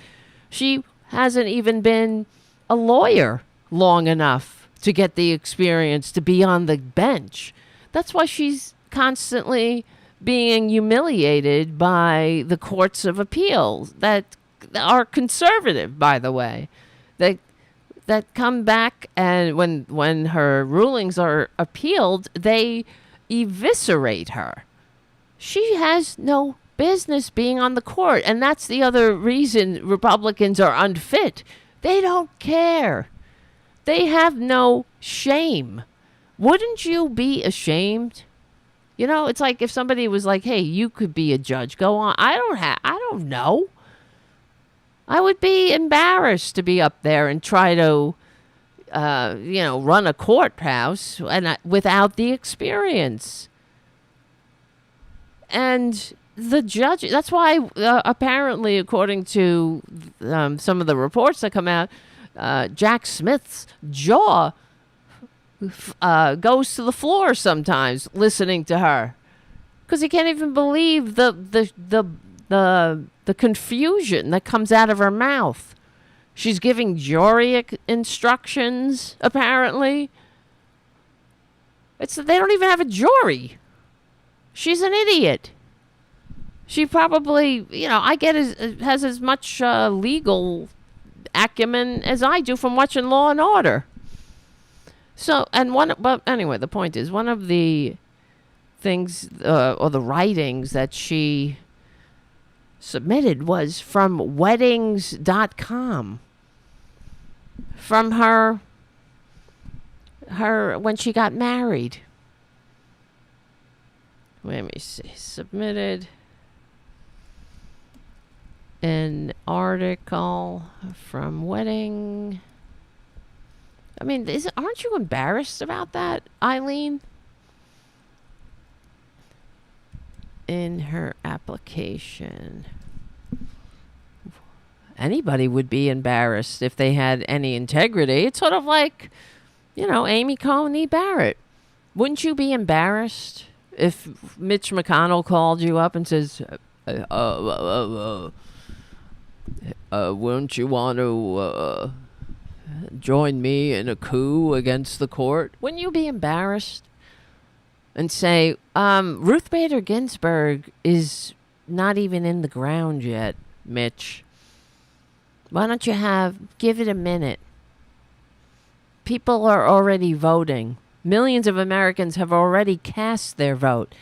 S2: She hasn't even been a lawyer long enough to get the experience to be on the bench. That's why she's constantly being humiliated by the courts of appeals that are conservative, by the way, that come back, and when her rulings are appealed, they eviscerate her. She has no business being on the court, and that's the other reason Republicans are unfit. They don't care. They have no shame. Wouldn't you be ashamed? You know, it's like if somebody was like, "Hey, you could be a judge. Go on." I don't know. I would be embarrassed to be up there and try to, run a courthouse without the experience. And the judge, that's why apparently, according to some of the reports that come out, Jack Smith's jaw goes to the floor sometimes listening to her, because he can't even believe the confusion that comes out of her mouth. She's giving jury instructions, apparently. They don't even have a jury. She's an idiot. She probably, I get has as much legal acumen as I do from watching Law and Order. So, but anyway, the point is, one of the things or the writings that she submitted was from weddings.com, from her when she got married. Let me see. Submitted an article from Wedding. I mean, aren't you embarrassed about that, Eileen? In her application. Anybody would be embarrassed if they had any integrity. It's sort of like, Amy Coney Barrett. Wouldn't you be embarrassed if Mitch McConnell called you up and says, wouldn't you want to join me in a coup against the court? Wouldn't you be embarrassed? And say, Ruth Bader Ginsburg is not even in the ground yet, Mitch. Why don't you give it a minute? People are already voting. Millions of Americans have already cast their vote.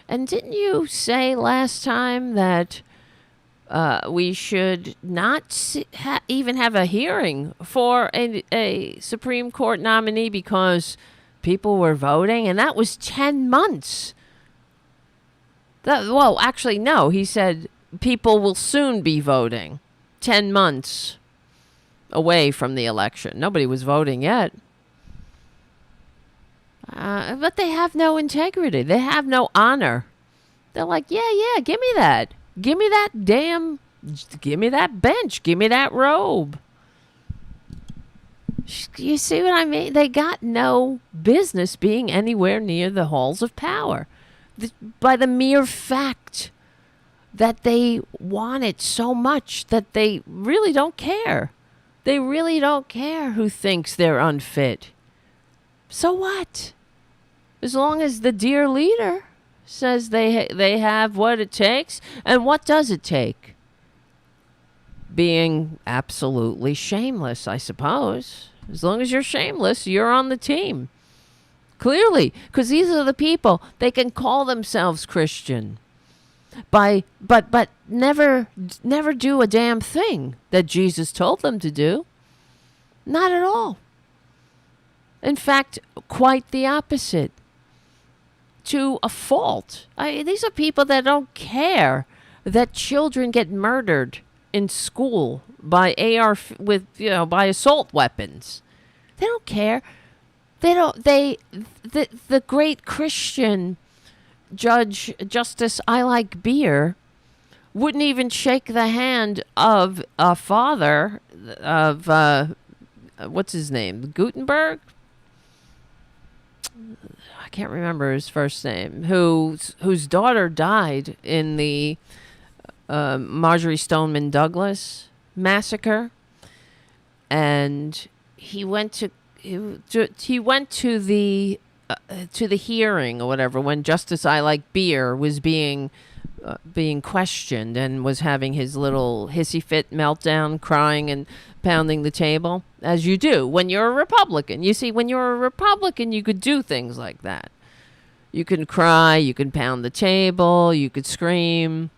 S2: And didn't you say last time that we should not even have a hearing for a Supreme Court nominee because people were voting? And that was 10 months. Actually, no. He said people will soon be voting. 10 months away from the election. Nobody was voting yet. But they have no integrity. They have no honor. They're like, yeah, give me that. Give me that bench. Give me that robe. You see what I mean? They got no business being anywhere near the halls of power. By the mere fact that they want it so much that they really don't care. They really don't care who thinks they're unfit. So what? As long as the dear leader says they have what it takes. And what does it take? Being absolutely shameless, I suppose. As long as you're shameless, you're on the team. Clearly, because these are the people, they can call themselves Christian. But never do a damn thing that Jesus told them to do. Not at all. In fact, quite the opposite. To a fault. These are people that don't care that children get murdered in school by by assault weapons. They don't care. The great Christian Justice I Like Beer wouldn't even shake the hand of a father of what's his name? Gutenberg? I can't remember his first name. Whose daughter died in the Marjorie Stoneman Douglas massacre, and he went to the to the hearing or whatever, when Justice I Like Beer was being questioned and was having his little hissy fit meltdown, crying and pounding the table, as you do when you're a Republican. You see, when you're a Republican, you could do things like that. You can cry, you can pound the table, you could scream.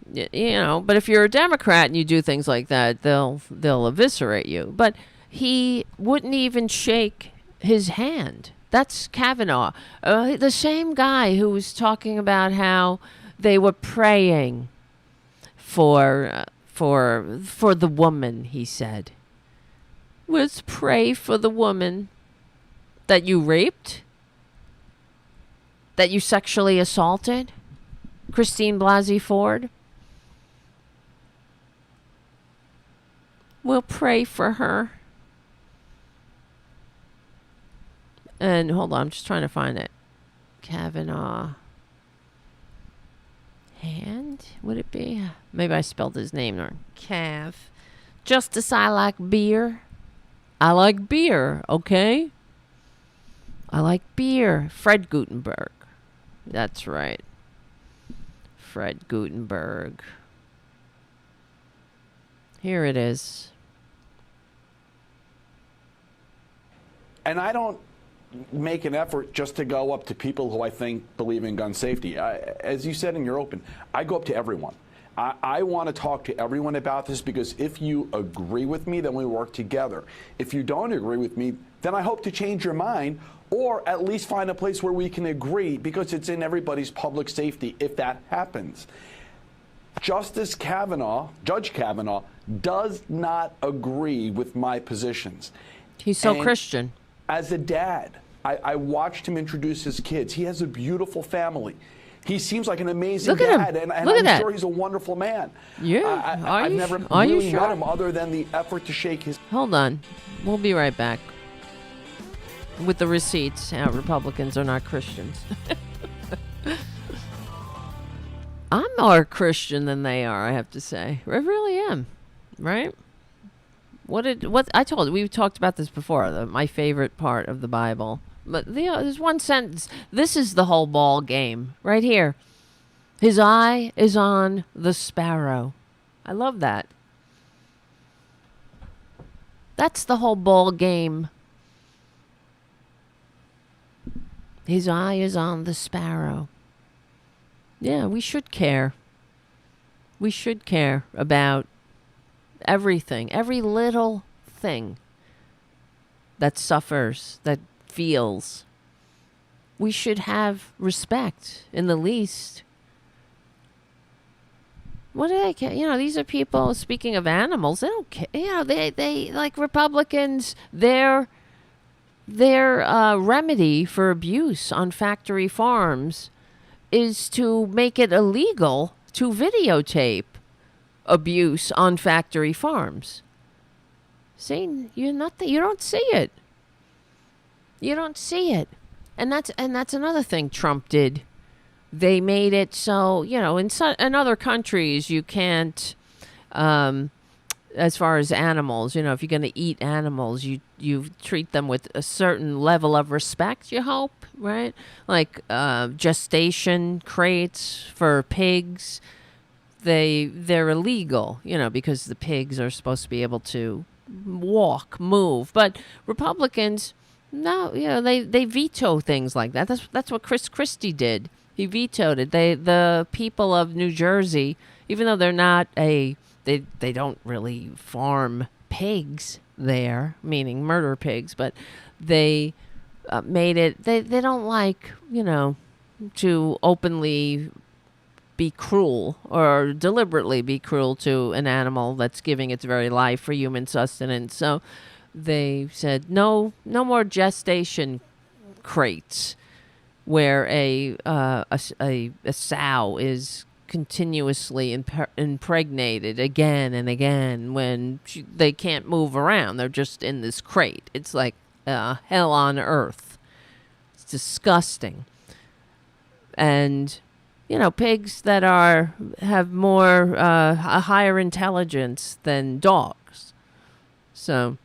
S2: But if you're a Democrat and you do things like that, they'll eviscerate you. But he wouldn't even shake his hand. That's Kavanaugh, the same guy who was talking about how they were praying for the woman. He said, "Let's pray for the woman that you raped, that you sexually assaulted, Christine Blasey Ford. We'll pray for her." And hold on, I'm just trying to find it. Kavanaugh. Hand? Would it be? Maybe I spelled his name wrong. Cav. Justice I Like Beer. I like beer, okay? I like beer. Fred Gutenberg. That's right. Fred Gutenberg. Here it is.
S6: And I don't make an effort just to go up to people who I think believe in gun safety. As you said in your open, I go up to everyone. I want to talk to everyone about this, because if you agree with me, then we work together. If you don't agree with me, then I hope to change your mind, or at least find a place where we can agree, because it's in everybody's public safety if that happens. Judge Kavanaugh, does not agree with my positions.
S2: He's so Christian.
S6: As a dad, I watched him introduce his kids. He has a beautiful family. He seems like an amazing dad, and I'm sure he's a wonderful man.
S2: Yeah.
S6: I've never really met him other than the effort to shake his...
S2: Hold on. We'll be right back with the receipts, how Republicans are not Christians. I'm more Christian than they are, I have to say. I really am. Right? What I told you, we've talked about this before, my favorite part of the Bible. But there's one sentence. This is the whole ball game right here. His eye is on the sparrow. I love that. That's the whole ball game. His eye is on the sparrow. Yeah, we should care. We should care about everything, every little thing that suffers, that feels. We should have respect, in the least. What do they care? These are people, speaking of animals, they don't care. They like Republicans, their remedy for abuse on factory farms is to make it illegal to videotape abuse on factory farms. See, you don't see it. You don't see it. And that's another thing Trump did. They made it so, in other countries you can't, as far as animals, if you're going to eat animals, you treat them with a certain level of respect, you hope, right? Like gestation crates for pigs, they're illegal, because the pigs are supposed to be able to walk, move. But Republicans, no, they veto things like that. That's what Chris Christie did. He vetoed it. The people of New Jersey, even though they're not they don't really farm pigs there, meaning murder pigs, but they made it. They don't like to openly be cruel or deliberately be cruel to an animal that's giving its very life for human sustenance. So they said no more gestation crates where a sow is continuously impregnated again and again when they can't move around. They're just in this crate. It's like hell on earth. It's disgusting. And pigs that have more a higher intelligence than dogs. So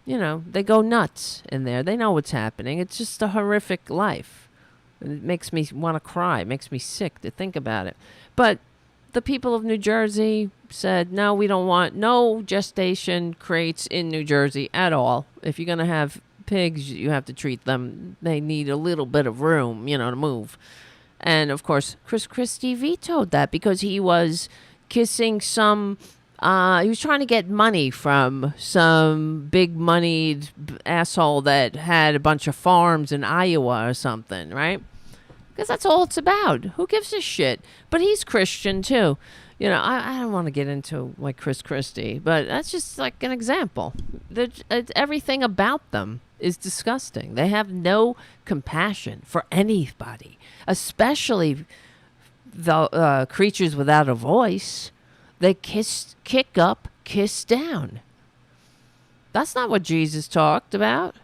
S2: they go nuts in there. They know what's happening. It's just a horrific life. And it makes me want to cry. It makes me sick to think about it. But the people of New Jersey said, no, we don't want no gestation crates in New Jersey at all. If you're going to have pigs, you have to treat them. They need a little bit of room, to move. And, of course, Chris Christie vetoed that because he was kissing some... he was trying to get money from some big-moneyed asshole that had a bunch of farms in Iowa or something, right? Because that's all it's about. Who gives a shit? But he's Christian, too. I don't want to get into, like, Chris Christie, but that's just, like, an example. Everything about them is disgusting. They have no compassion for anybody, especially the creatures without a voice. They kick up, kiss down. That's not what Jesus talked about.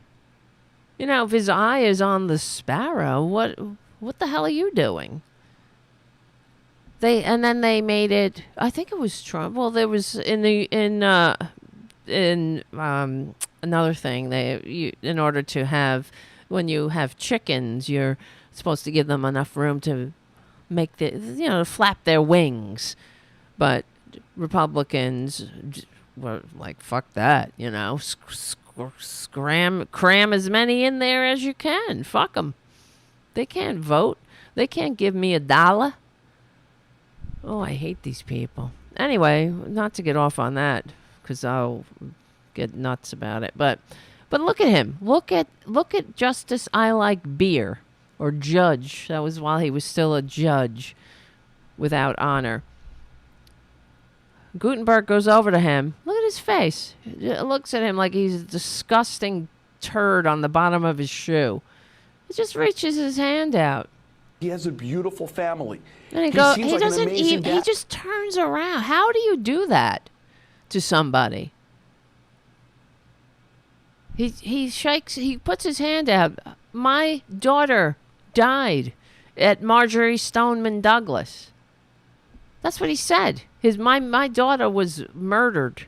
S2: If his eye is on the sparrow, what the hell are you doing? Then they made it. I think it was Trump. Well, there was in another thing. In order to have, when you have chickens, you're supposed to give them enough room to make flap their wings, but Republicans were like, fuck that, cram as many in there as you can. Fuck them. They can't vote. They can't give me $1. Oh, I hate these people. Anyway, not to get off on that, because I'll get nuts about it. But look at him. Look at Justice I Like Beer, or Judge. That was while he was still a judge without honor. Gutenberg goes over to him. Look at his face. It looks at him like he's a disgusting turd on the bottom of his shoe. He just reaches his hand out.
S6: He has a beautiful family.
S2: And he just turns around. How do you do that to somebody? He puts his hand out. My daughter died at Marjorie Stoneman Douglas. That's what he said. My daughter was murdered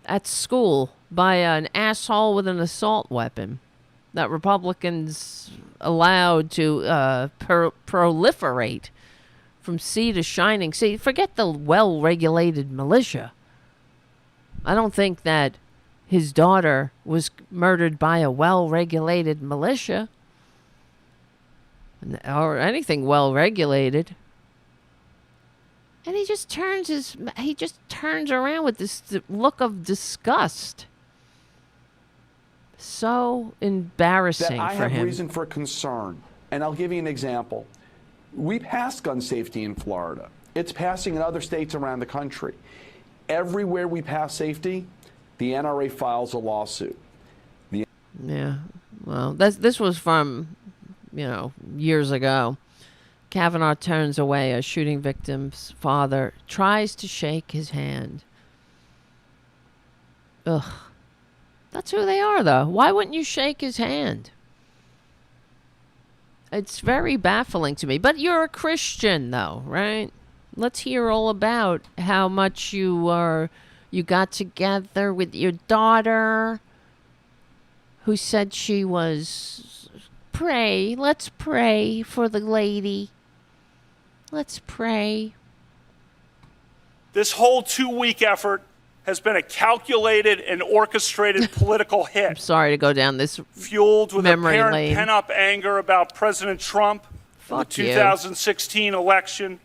S2: at school by an asshole with an assault weapon that Republicans allowed to proliferate from sea to shining sea. Forget the well-regulated militia. I don't think that his daughter was murdered by a well-regulated militia or anything well-regulated. And he just turns around with this look of disgust. So embarrassing for him.
S6: I have reason for concern, and I'll give you an example. We passed gun safety in Florida. It's passing in other states around the country. Everywhere we pass safety, the NRA files a lawsuit.
S2: Yeah, well, this was from, years ago. Kavanaugh turns away. A shooting victim's father tries to shake his hand. Ugh. That's who they are, though. Why wouldn't you shake his hand? It's very baffling to me. But you're a Christian, though, right? Let's hear all about how much you got together with your daughter, who said she was... Let's pray for the lady. Let's pray.
S7: This whole 2-week effort has been a calculated and orchestrated political hit.
S2: I'm sorry to go down this
S7: fueled with
S2: memory
S7: apparent
S2: lane.
S7: Pent-up anger about President Trump in the 2016 election.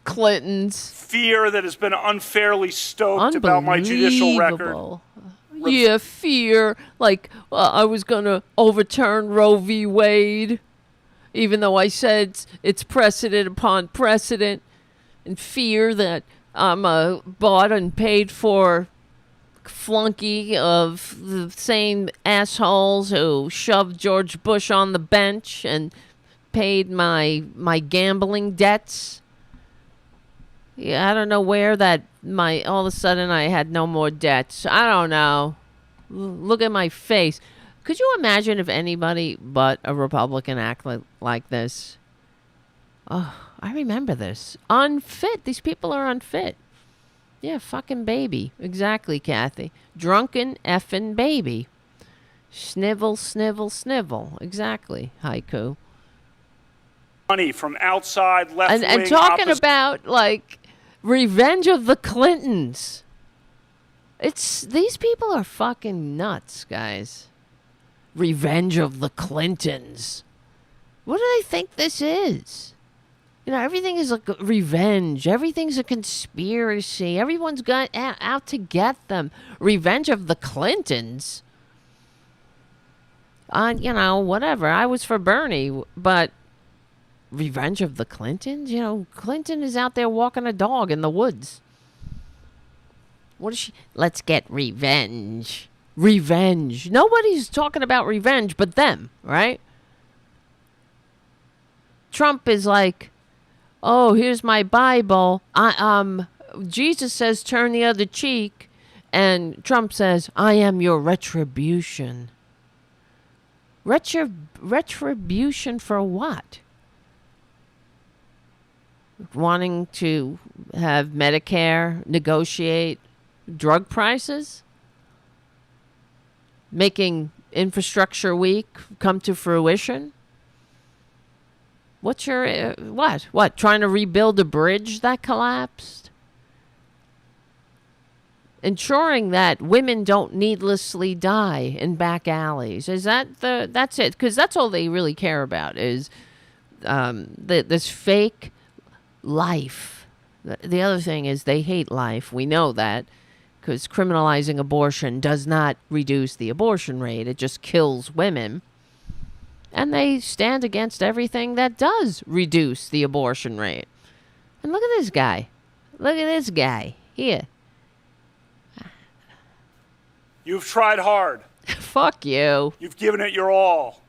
S2: Clintons.
S7: Fear that has been unfairly stoked about my judicial record.
S2: Yeah, fear. Like, I was going to overturn Roe v. Wade, even though I said it's precedent upon precedent. And fear that I'm a bought and paid for flunky of the same assholes who shoved George Bush on the bench and paid my gambling debts. Yeah, I don't know where all of a sudden I had no more debts. I don't know. Look at my face. Could you imagine if anybody but a Republican acted like this? Oh, I remember this. Unfit. These people are unfit. Yeah, fucking baby. Exactly, Kathy. Drunken effing baby. Snivel, snivel, snivel. Exactly, Haiku.
S7: Money from outside left-wing
S2: And talking about, like, revenge of the Clintons. These people are fucking nuts, guys. Revenge of the Clintons. What do they think this is? Everything is like revenge. Everything's a conspiracy. Everyone's got out to get them. Revenge of the Clintons. Whatever. I was for Bernie, but revenge of the Clintons? Clinton is out there walking a dog in the woods. What is she? Let's get revenge. Revenge. Nobody's talking about revenge but them, right? Trump is like, oh, here's my Bible. Jesus says turn the other cheek. And Trump says, I am your retribution. Retribution for what? Wanting to have Medicare negotiate drug prices? Making Infrastructure Week come to fruition? What's your, what? Trying to rebuild a bridge that collapsed? Ensuring that women don't needlessly die in back alleys. That's it? Because that's all they really care about is this fake life. The other thing is they hate life. We know that because criminalizing abortion does not reduce the abortion rate. It just kills women. And they stand against everything that does reduce the abortion rate. And look at this guy. Look at this guy. Here.
S7: You've tried hard.
S2: Fuck you.
S7: You've given it your all.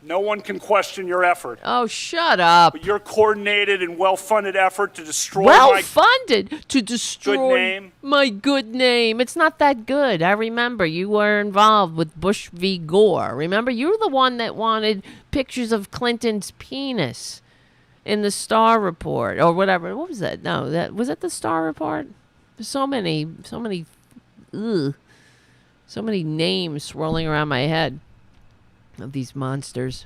S7: No one can question your effort.
S2: Oh, shut up.
S7: But your coordinated and well-funded effort to destroy
S2: well-funded to destroy
S7: good name.
S2: My good name. It's not that good. I remember you were involved with Bush v. Gore. Remember, you were the one that wanted pictures of Clinton's penis in the Star Report or whatever. What was that? No, was that the Star Report? There's so many names swirling around my head of these monsters.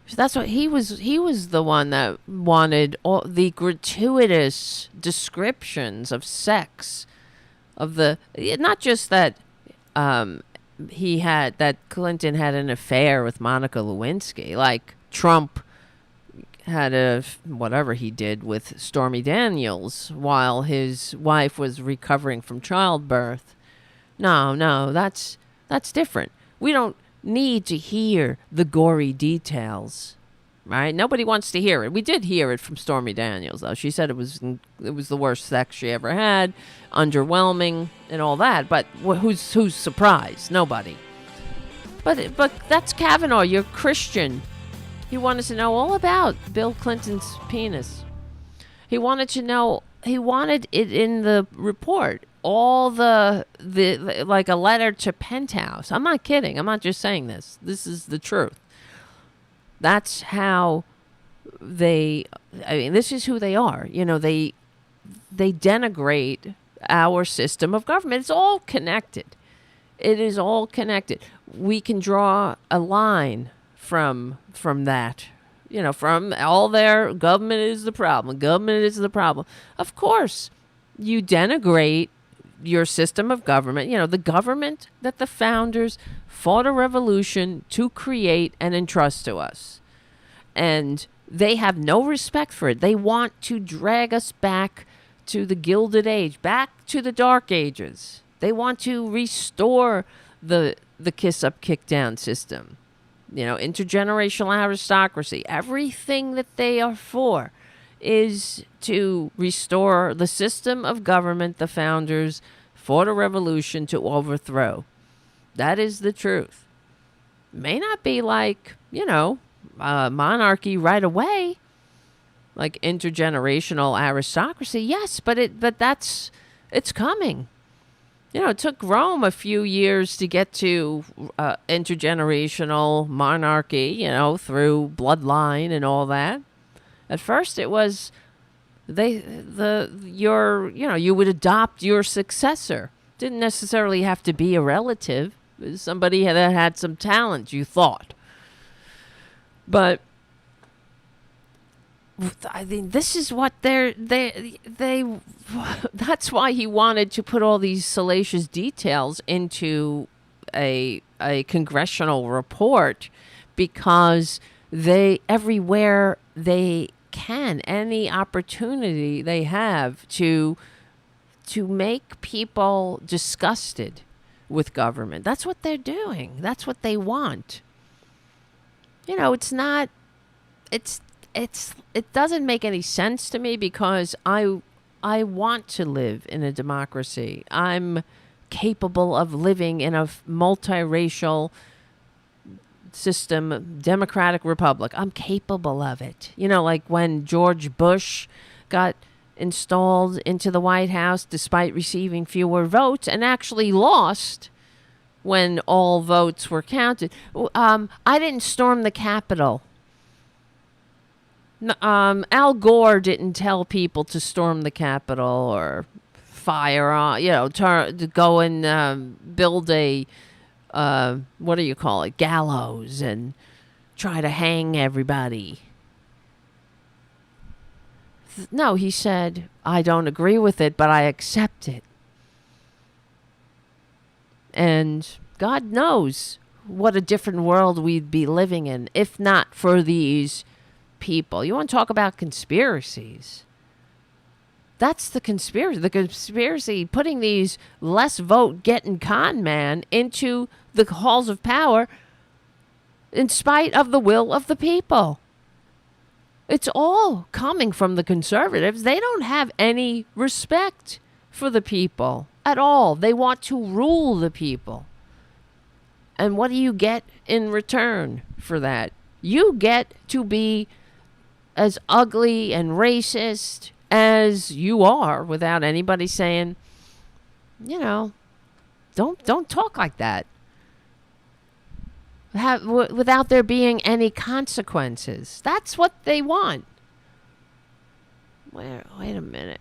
S2: So that's what he was the one that wanted all the gratuitous descriptions of sex, of the, not just that Clinton had an affair with Monica Lewinsky, like Trump had whatever he did with Stormy Daniels while his wife was recovering from childbirth. No, that's different. We don't need to hear the gory details, right? Nobody wants to hear it. We did hear it from Stormy Daniels, though. She said it was the worst sex she ever had, underwhelming, and all that. But who's surprised? Nobody. But that's Kavanaugh. You're Christian. He wanted to know all about Bill Clinton's penis. He wanted it in the report. All the like a letter to Penthouse. I'm not kidding. I'm not just saying this. This is the truth. That's how this is who they are. They denigrate our system of government. It's all connected. It is all connected. We can draw a line from that. From all their government is the problem. Government is the problem. Of course, you denigrate your system of government, the government that the founders fought a revolution to create and entrust to us. And they have no respect for it. They want to drag us back to the Gilded Age, back to the Dark Ages. They want to restore the kiss-up, kick-down system. Intergenerational aristocracy. Everything that they are for is to restore the system of government the founders fought a revolution to overthrow. That is the truth. May not be like, monarchy right away, like intergenerational aristocracy. Yes, but it's coming. It took Rome a few years to get to intergenerational monarchy, through bloodline and all that. At first, it was you would adopt your successor. Didn't necessarily have to be a relative. Somebody that had some talent, you thought. But I mean, this is what they that's why he wanted to put all these salacious details into a congressional report, because everywhere they can, any opportunity they have to make people disgusted with government. That's what they're doing. That's what they want. It doesn't make any sense to me, because I want to live in a democracy. I'm capable of living in a multiracial system, democratic republic. I'm capable of it. Like when George Bush got installed into the White House despite receiving fewer votes and actually lost when all votes were counted. I didn't storm the Capitol. Al Gore didn't tell people to storm the Capitol or fire on, to go and build a what do you call it, gallows, and try to hang everybody. No, he said, I don't agree with it, but I accept it. And God knows what a different world we'd be living in if not for these people. You want to talk about conspiracies? That's the conspiracy. The conspiracy, putting these less vote getting con man into the halls of power in spite of the will of the people. It's all coming from the conservatives. They don't have any respect for the people at all. They want to rule the people. And what do you get in return for that? You get to be as ugly and racist as you are without anybody saying, don't talk like that. Without there being any consequences. That's what they want. Wait a minute.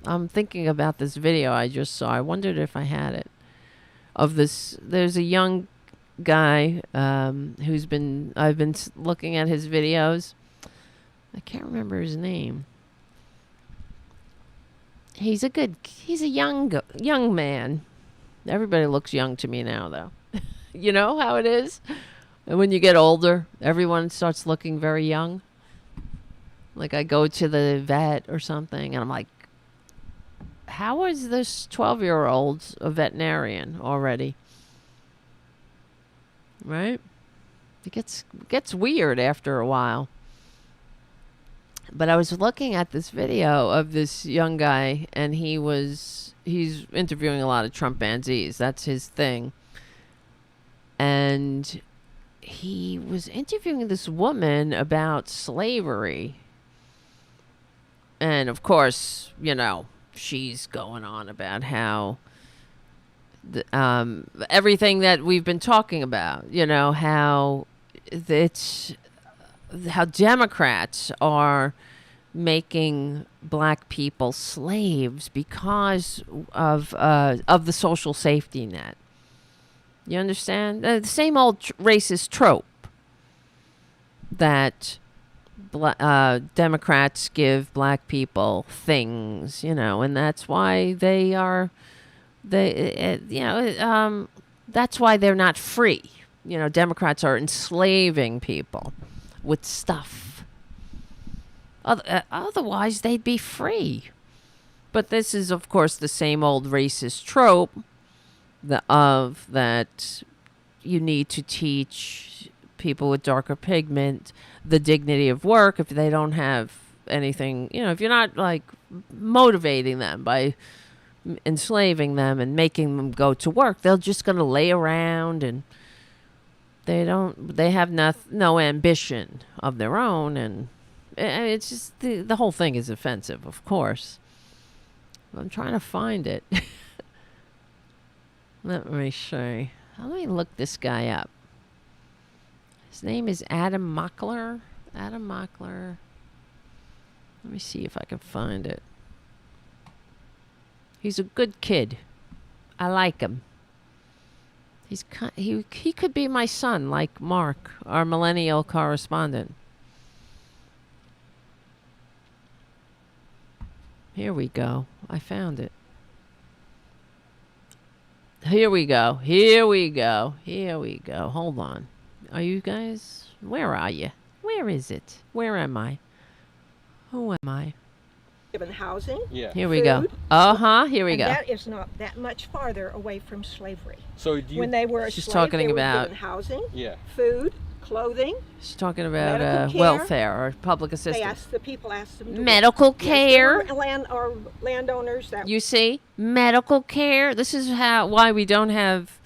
S2: I'm thinking about this video I just saw. I wondered if I had it. There's a young guy I've been looking at his videos. I can't remember his name. He's a young man. Everybody looks young to me now, though. You know how it is? And when you get older, everyone starts looking very young. Like I go to the vet or something, and I'm like, how is this 12-year-old a veterinarian already? Right? It gets weird after a while. But I was looking at this video of this young guy, and he's interviewing a lot of Trumpanzees. That's his thing. And he was interviewing this woman about slavery. And of course, she's going on about how everything that we've been talking about, how Democrats are making black people slaves because of the social safety net. You understand? The same old racist trope that Democrats give black people things, and that's why that's why they're not free. Democrats are enslaving people with stuff. Otherwise, they'd be free. But this is, of course, the same old racist trope that you need to teach people with darker pigment the dignity of work if they don't have anything, if you're not like motivating them by enslaving them and making them go to work, they're just going to lay around, and they have no ambition of their own, and it's just the whole thing is offensive, of course. I'm trying to find it. Let me see. Let me look this guy up. His name is Adam Mockler. Adam Mockler. Let me see if I can find it. He's a good kid. I like him. He could be my son, like Mark, our millennial correspondent. Here we go. I found it. Here we go. Hold on. Are you guys? Where are you? Where is it? Where am I? Who am I?
S8: Given housing.
S6: Yeah.
S2: Here we go. Here we go.
S8: That is not that much farther away from slavery.
S6: So do you?
S8: When they were a
S2: She's
S8: slave,
S2: talking
S8: they
S2: about-
S8: were given housing,
S6: Yeah.
S8: food, clothing.
S2: She's talking about
S8: Medical care.
S2: welfare or public
S8: The
S2: assistance.
S8: people asked them to
S2: Medical
S8: work. Yes,
S2: care.
S8: there were landowners that
S2: You see, medical care. This is why we don't have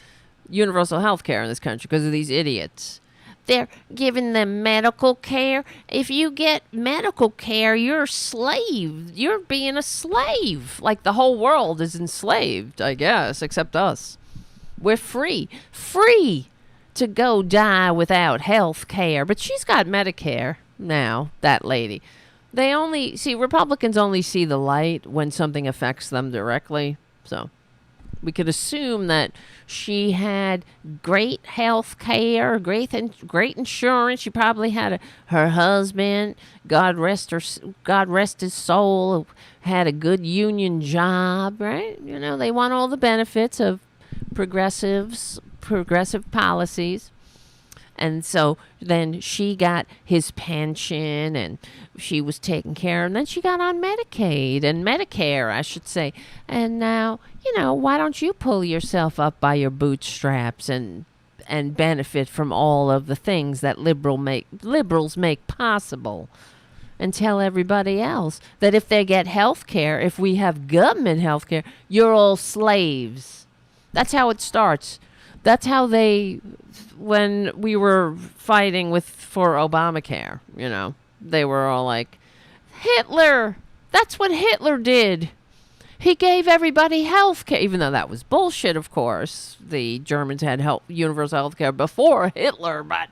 S2: universal health care in this country, because of these idiots. They're giving them medical care. If you get medical care, you're a slave. You're being a slave. Like the whole world is enslaved, I guess, except us. We're free. Free to go die without health care. But she's got Medicare now, that lady. Republicans only see the light when something affects them directly. So we could assume that she had great health care, great insurance. She probably had her husband, God rest his soul, had a good union job, right? You know, they want all the benefits of progressive policies. And so then she got his pension and she was taken care of. And then she got on Medicaid and Medicare, I should say. And now, why don't you pull yourself up by your bootstraps and benefit from all of the things that liberals make possible? And tell everybody else that if they get health care, if we have government health care, you're all slaves. That's how it starts. That's how when we were fighting for Obamacare, they were all like, Hitler, that's what Hitler did. He gave everybody health care, even though that was bullshit, of course. The Germans had universal health care before Hitler, but,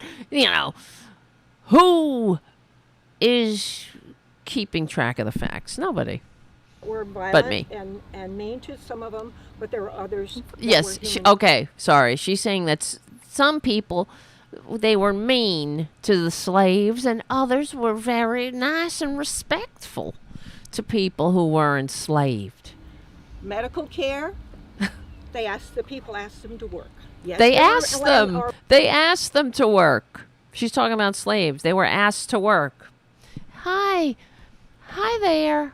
S2: who is keeping track of the facts? Nobody.
S8: were violent
S2: But me.
S8: and mean to some of them, but there were others. That
S2: Yes.
S8: were human.
S2: Okay. Sorry. She's saying that some people, they were mean to the slaves, and others were very nice and respectful to people who were enslaved.
S8: Medical care. The people asked them to work. Yes,
S2: They
S8: were
S2: asked
S8: allowed-
S2: them.
S8: or-
S2: They asked them to work. She's talking about slaves. They were asked to work. Hi there.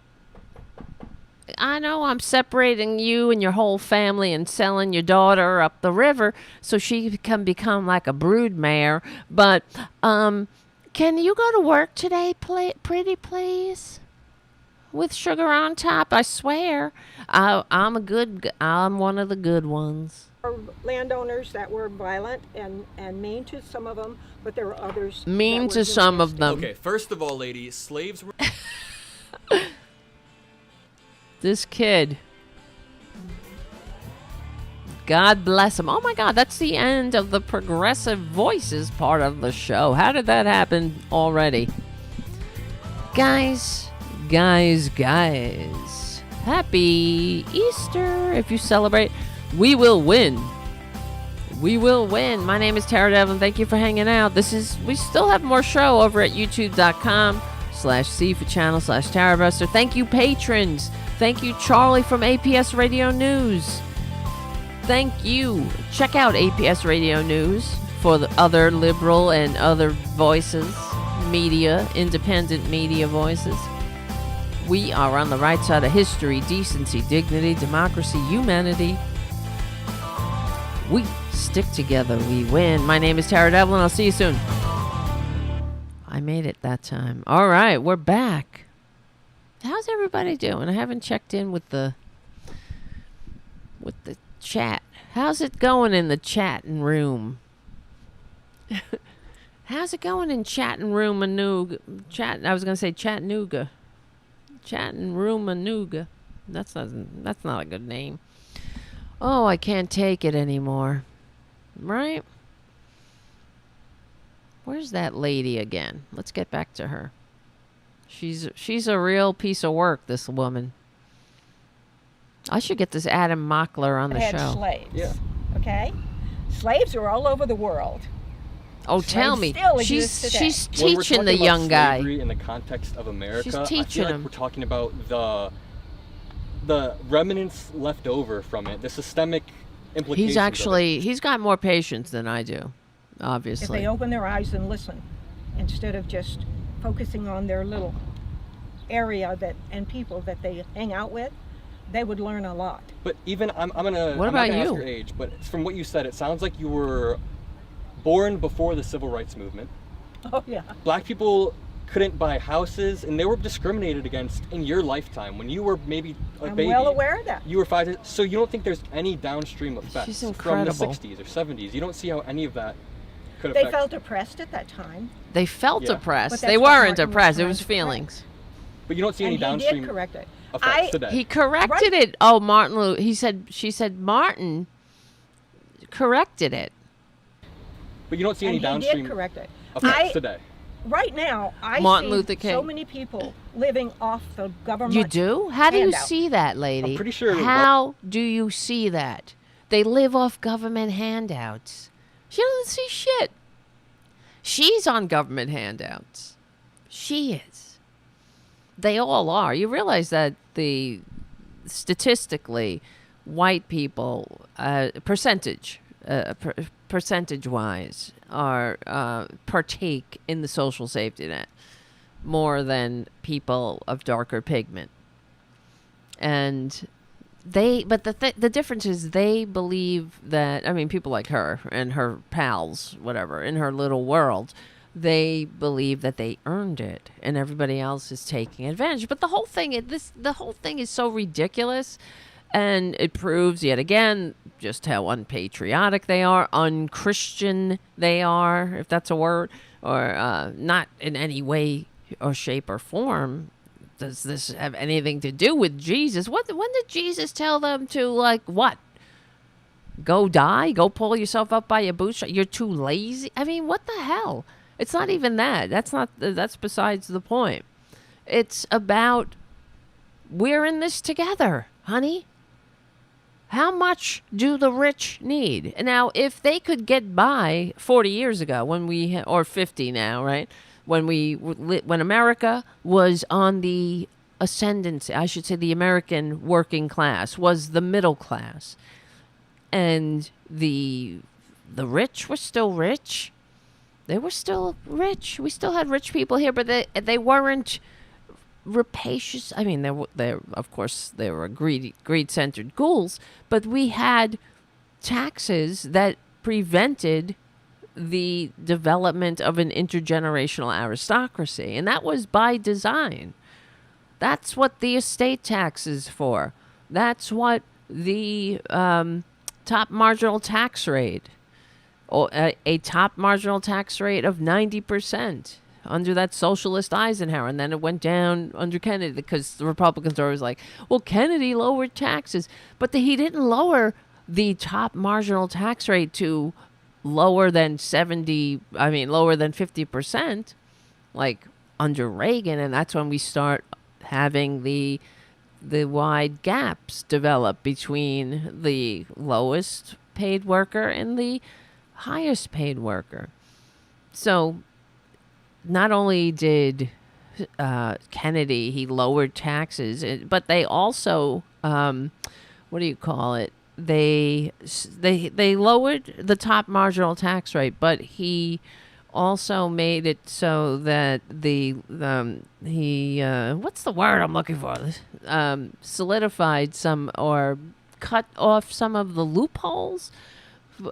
S2: I know I'm separating you and your whole family and selling your daughter up the river so she can become like a broodmare. But can you go to work today, pretty please? With sugar on top, I swear. I'm one of the good ones.
S8: or landowners that were violent and mean to some of them, but there were others.
S2: Mean
S8: that
S2: to
S8: were
S2: some of
S8: humanistic.
S2: them.
S9: Okay, first of all, ladies, slaves were.
S2: This kid. God bless him. Oh my God, that's the end of the Progressive Voices part of the show. How did that happen already? Guys. Happy Easter. If you celebrate, we will win. We will win. My name is Tara Devlin. Thank you for hanging out. We still have more show over at youtube.com/C for channel/Tarabuster. Thank you, patrons. Thank you, Charlie from APS Radio News. Thank you. Check out APS Radio News for the other liberal and other voices, media, independent media voices. We are on the right side of history, decency, dignity, democracy, humanity. We stick together, we win. My name is Tara Devlin. I'll see you soon. I made it that time. All right, we're back. How's everybody doing? I haven't checked in with the chat. How's it going in the chatting room? How's it going in chatting room I was gonna say Chattanooga. Chatting room Anuga. That's not a good name. Oh, I can't take it anymore. Right? Where's that lady again? Let's get back to her. She's a real piece of work, this woman. I should get this Adam Mockler on the
S8: had
S2: show.
S8: Slaves.
S9: Yeah.
S8: Okay? Slaves are all over the world.
S2: Oh, tell me.
S8: She's
S9: When we're
S2: teaching
S9: talking
S2: the
S9: about
S2: young guy.
S9: slavery in the context of America,
S2: She's
S9: I
S2: teaching
S9: feel like
S2: him.
S9: we're talking about the remnants left over from it, the systemic implications.
S2: He's got more patience than I do,
S8: If
S2: obviously.
S8: they open their eyes and listen, instead of just focusing on their little area and people that they hang out with, they would learn a lot.
S9: But even I'm gonna.
S2: What
S9: I'm
S2: about
S9: not gonna
S2: you?
S9: ask your age, but from what you said, it sounds like you were born before the civil rights movement.
S8: Oh, yeah.
S9: Black people couldn't buy houses, and they were discriminated against in your lifetime when you were maybe a
S8: I'm
S9: baby.
S8: well aware of that.
S9: You were 5. So you don't think there's any downstream effects
S2: She's
S9: from the
S2: incredible.
S9: 60s or 70s? You don't see how any of that could
S8: They
S9: affect.
S8: felt oppressed at that time.
S2: They felt
S9: Yeah.
S2: oppressed.
S8: But
S2: They
S8: that's what
S2: weren't
S8: Martin was
S2: oppressed. It
S8: trying
S2: was
S8: to correct.
S2: feelings.
S9: But you don't see any
S8: And he
S9: downstream
S8: did correct it.
S9: effects today.
S2: He corrected it. Oh, she said Martin corrected it.
S9: But you don't see
S8: And
S9: any
S8: he
S9: downstream
S8: did correct it.
S9: effects today.
S8: Right now, I
S2: Martin
S8: see
S2: Luther King.
S8: so many people living off the government.
S2: You do? How do you
S8: handout.
S2: see that, lady?
S9: I'm pretty sure.
S2: How do you see that? They live off government handouts. She doesn't see shit. She's on government handouts. She is. They all are. You realize that statistically, white people, percentage-wise, partake in the social safety net more than people of darker pigment. And the difference is they believe that, I mean, people like her and her pals, whatever, in her little world, they believe that they earned it and everybody else is taking advantage. But the whole thing is so ridiculous, and it proves yet again just how unpatriotic they are, unchristian they are, if that's a word, or not in any way or shape or form. Does this have anything to do with Jesus? When did Jesus tell them to, like, what? Go die? Go pull yourself up by your bootstraps? You're too lazy? I mean, what the hell? It's not even that. That's besides the point. It's about, we're in this together, honey. How much do the rich need? Now, if they could get by 40 years ago, or 50 now, right? When America was on the ascendancy, I should say the American working class was the middle class, and the rich were still rich. They were still rich. We still had rich people here, but they weren't rapacious. I mean, they of course they were greed-centered ghouls, but we had taxes that prevented the development of an intergenerational aristocracy, and that was by design. That's what the estate tax is for. That's what the top marginal tax rate, or a top marginal tax rate of 90% under that socialist Eisenhower, and then it went down under Kennedy because the Republicans are always like, well, Kennedy lowered taxes, but he didn't lower the top marginal tax rate to lower than 50%, like under Reagan, and that's when we start having the wide gaps develop between the lowest paid worker and the highest paid worker. So not only did Kennedy, he lowered taxes, but they also, what do you call it? They lowered the top marginal tax rate, but he also made it so that what's the word I'm looking for? Solidified some, or cut off some of the loopholes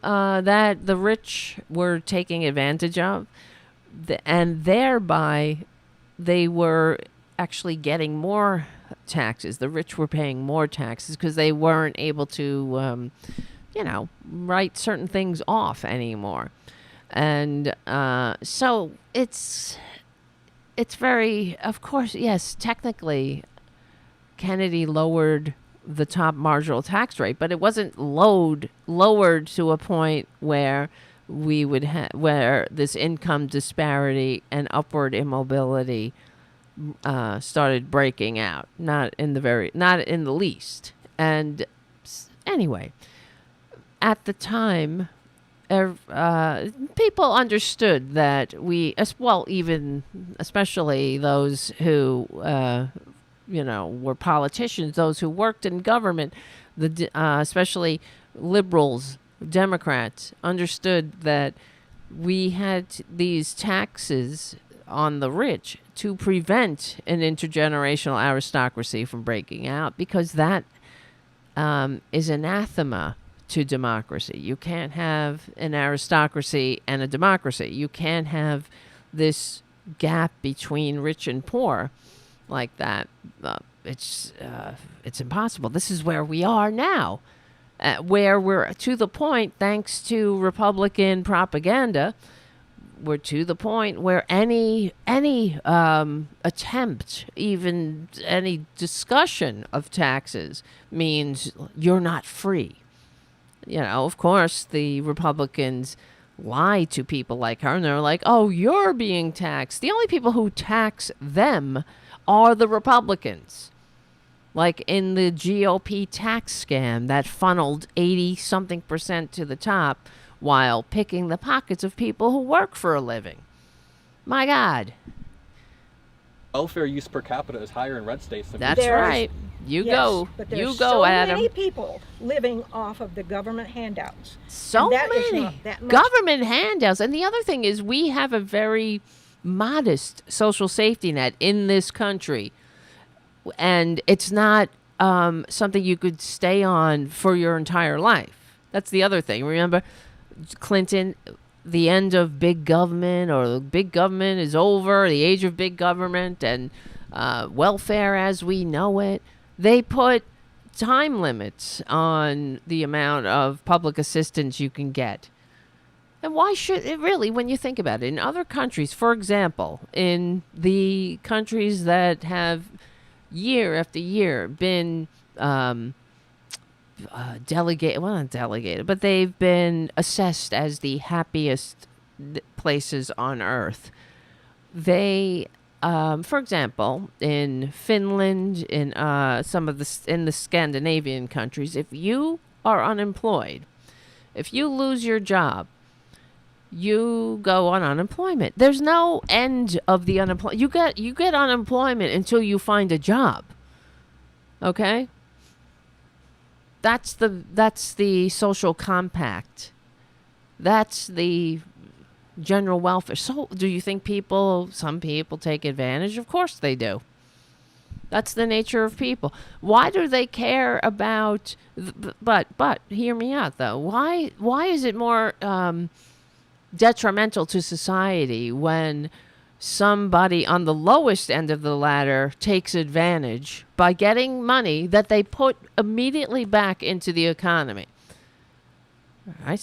S2: that the rich were taking advantage of, and thereby they were actually getting more taxes. The rich were paying more taxes because they weren't able to, write certain things off anymore. And so it's very, of course, yes, technically Kennedy lowered the top marginal tax rate, but it wasn't lowered to a point where where this income disparity and upward immobility started breaking out. Not in the least. And anyway, at the time, people understood that especially those who, were politicians, those who worked in government, especially liberals, Democrats, understood that we had these taxes on the rich to prevent an intergenerational aristocracy from breaking out, because that is anathema to democracy. You can't have an aristocracy and a democracy. You can't have this gap between rich and poor like that. It's impossible. This is where we are now, where we're to the point, thanks to Republican propaganda, we're to the point where any attempt, even any discussion of taxes, means you're not free. Of course, the Republicans lie to people like her, and they're like, oh, you're being taxed. The only people who tax them are the Republicans. Like in the GOP tax scam that funneled 80-something% to the top while picking the pockets of people who work for a living. My God.
S9: Welfare use per capita is higher in red states than
S2: That's right. You go, Adam.
S8: Many people living off of the government handouts.
S2: So many government handouts. And the other thing is, we have a very modest social safety net in this country, and it's not something you could stay on for your entire life. That's the other thing. Remember, Clinton, the end of big government, or big government is over, the age of big government, and welfare as we know it. They put time limits on the amount of public assistance you can get. And why should it really, when you think about it? In other countries, for example, in the countries that have year after year been not delegated, but they've been assessed as the happiest places on earth. They, for example, in Finland, in in the Scandinavian countries, if you are unemployed, if you lose your job, you go on unemployment. There's no end of the unemployment. You get unemployment until you find a job. Okay? That's the social compact. That's the general welfare. So do you think some people take advantage? Of course they do. That's the nature of people. Why do they care about, but hear me out though. Why is it more detrimental to society when somebody on the lowest end of the ladder takes advantage by getting money that they put immediately back into the economy? All right,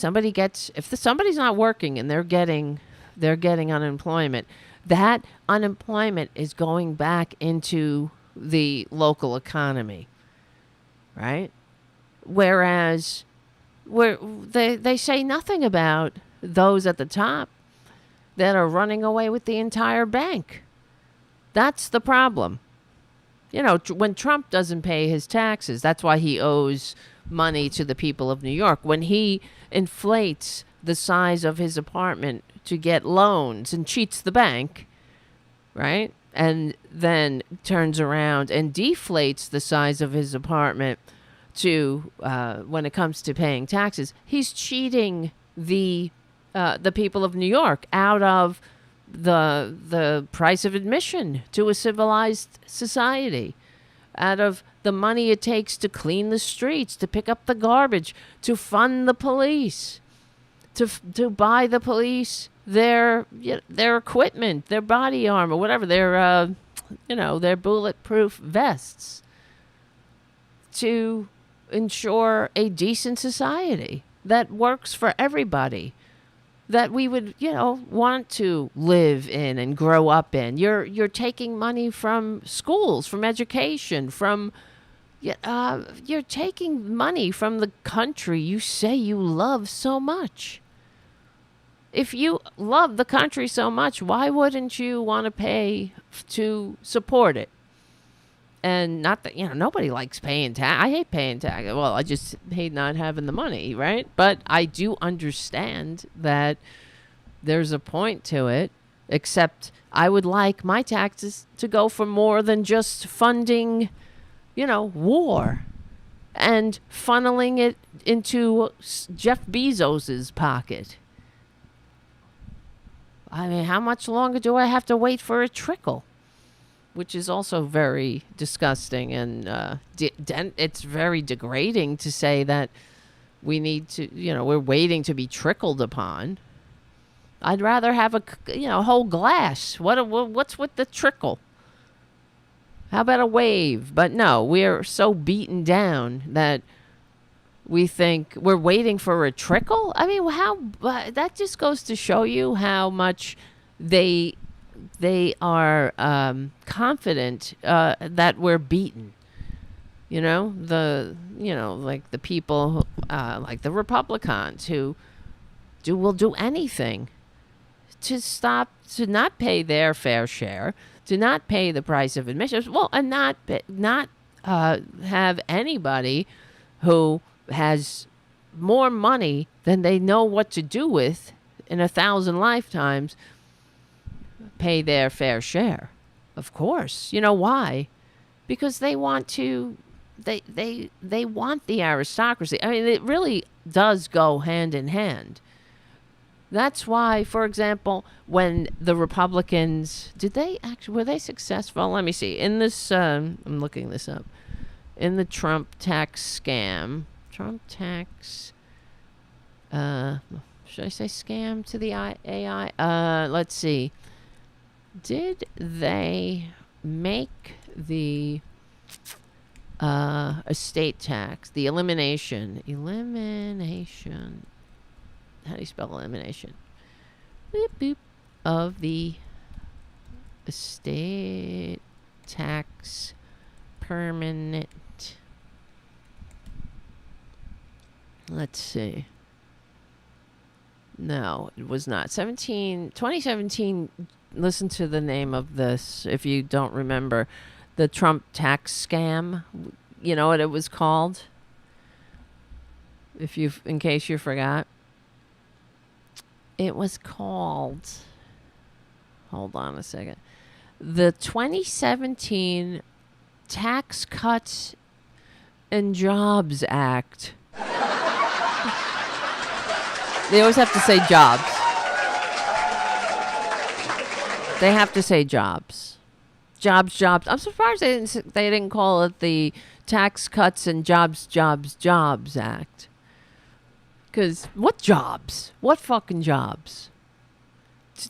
S2: if somebody's not working and they're getting unemployment, that unemployment is going back into the local economy, right? Whereas they say nothing about those at the top that are running away with the entire bank. That's the problem. When Trump doesn't pay his taxes, that's why he owes money to the people of New York. When he inflates the size of his apartment to get loans and cheats the bank, right? And then turns around and deflates the size of his apartment to when it comes to paying taxes, he's cheating the people of New York out of the price of admission to a civilized society, out of the money it takes to clean the streets, to pick up the garbage, to fund the police, to buy the police their equipment, their body armor, whatever, their bulletproof vests, to ensure a decent society that works for everybody, that we would, want to live in and grow up in. You're taking money from schools, from education, you're taking money from the country you say you love so much. if you love the country so much, why wouldn't you want to pay to support it? And not that, nobody likes paying tax. I hate paying tax. Well, I just hate not having the money, right? But I do understand that there's a point to it, except I would like my taxes to go for more than just funding, war and funneling it into Jeff Bezos's pocket. I mean, how much longer do I have to wait for a trickle? Which is also very disgusting, and it's very degrading to say that we need to, we're waiting to be trickled upon. I'd rather have a whole glass. What's with the trickle? How about a wave? But no, we're so beaten down that we think we're waiting for a trickle. I mean, that just goes to show you how much they are confident that we're beaten. Like the people, like the Republicans who will do anything to not pay their fair share, to not pay the price of admissions, and not have anybody who has more money than they know what to do with in 1,000 lifetimes pay their fair share. Of course. You know why? Because they want to they want the aristocracy. I mean, it really does go hand in hand. That's why, for example, when the Republicans were they successful? Let me see. In this I'm looking this up. In the Trump tax scam, should I say scam to the AI? Let's see. Did they make the estate tax, the elimination? How do you spell elimination? Boop, boop, of the estate tax permanent. Let's see. No, it was not. 2017, listen to the name of this if you don't remember. The Trump tax scam. You know what it was called? In case you forgot. It was called, hold on a second, the 2017 Tax Cuts and Jobs Act. They always have to say jobs. They have to say jobs. Jobs. I'm surprised they didn't call it the Tax Cuts and Jobs Act. Because what jobs? What fucking jobs?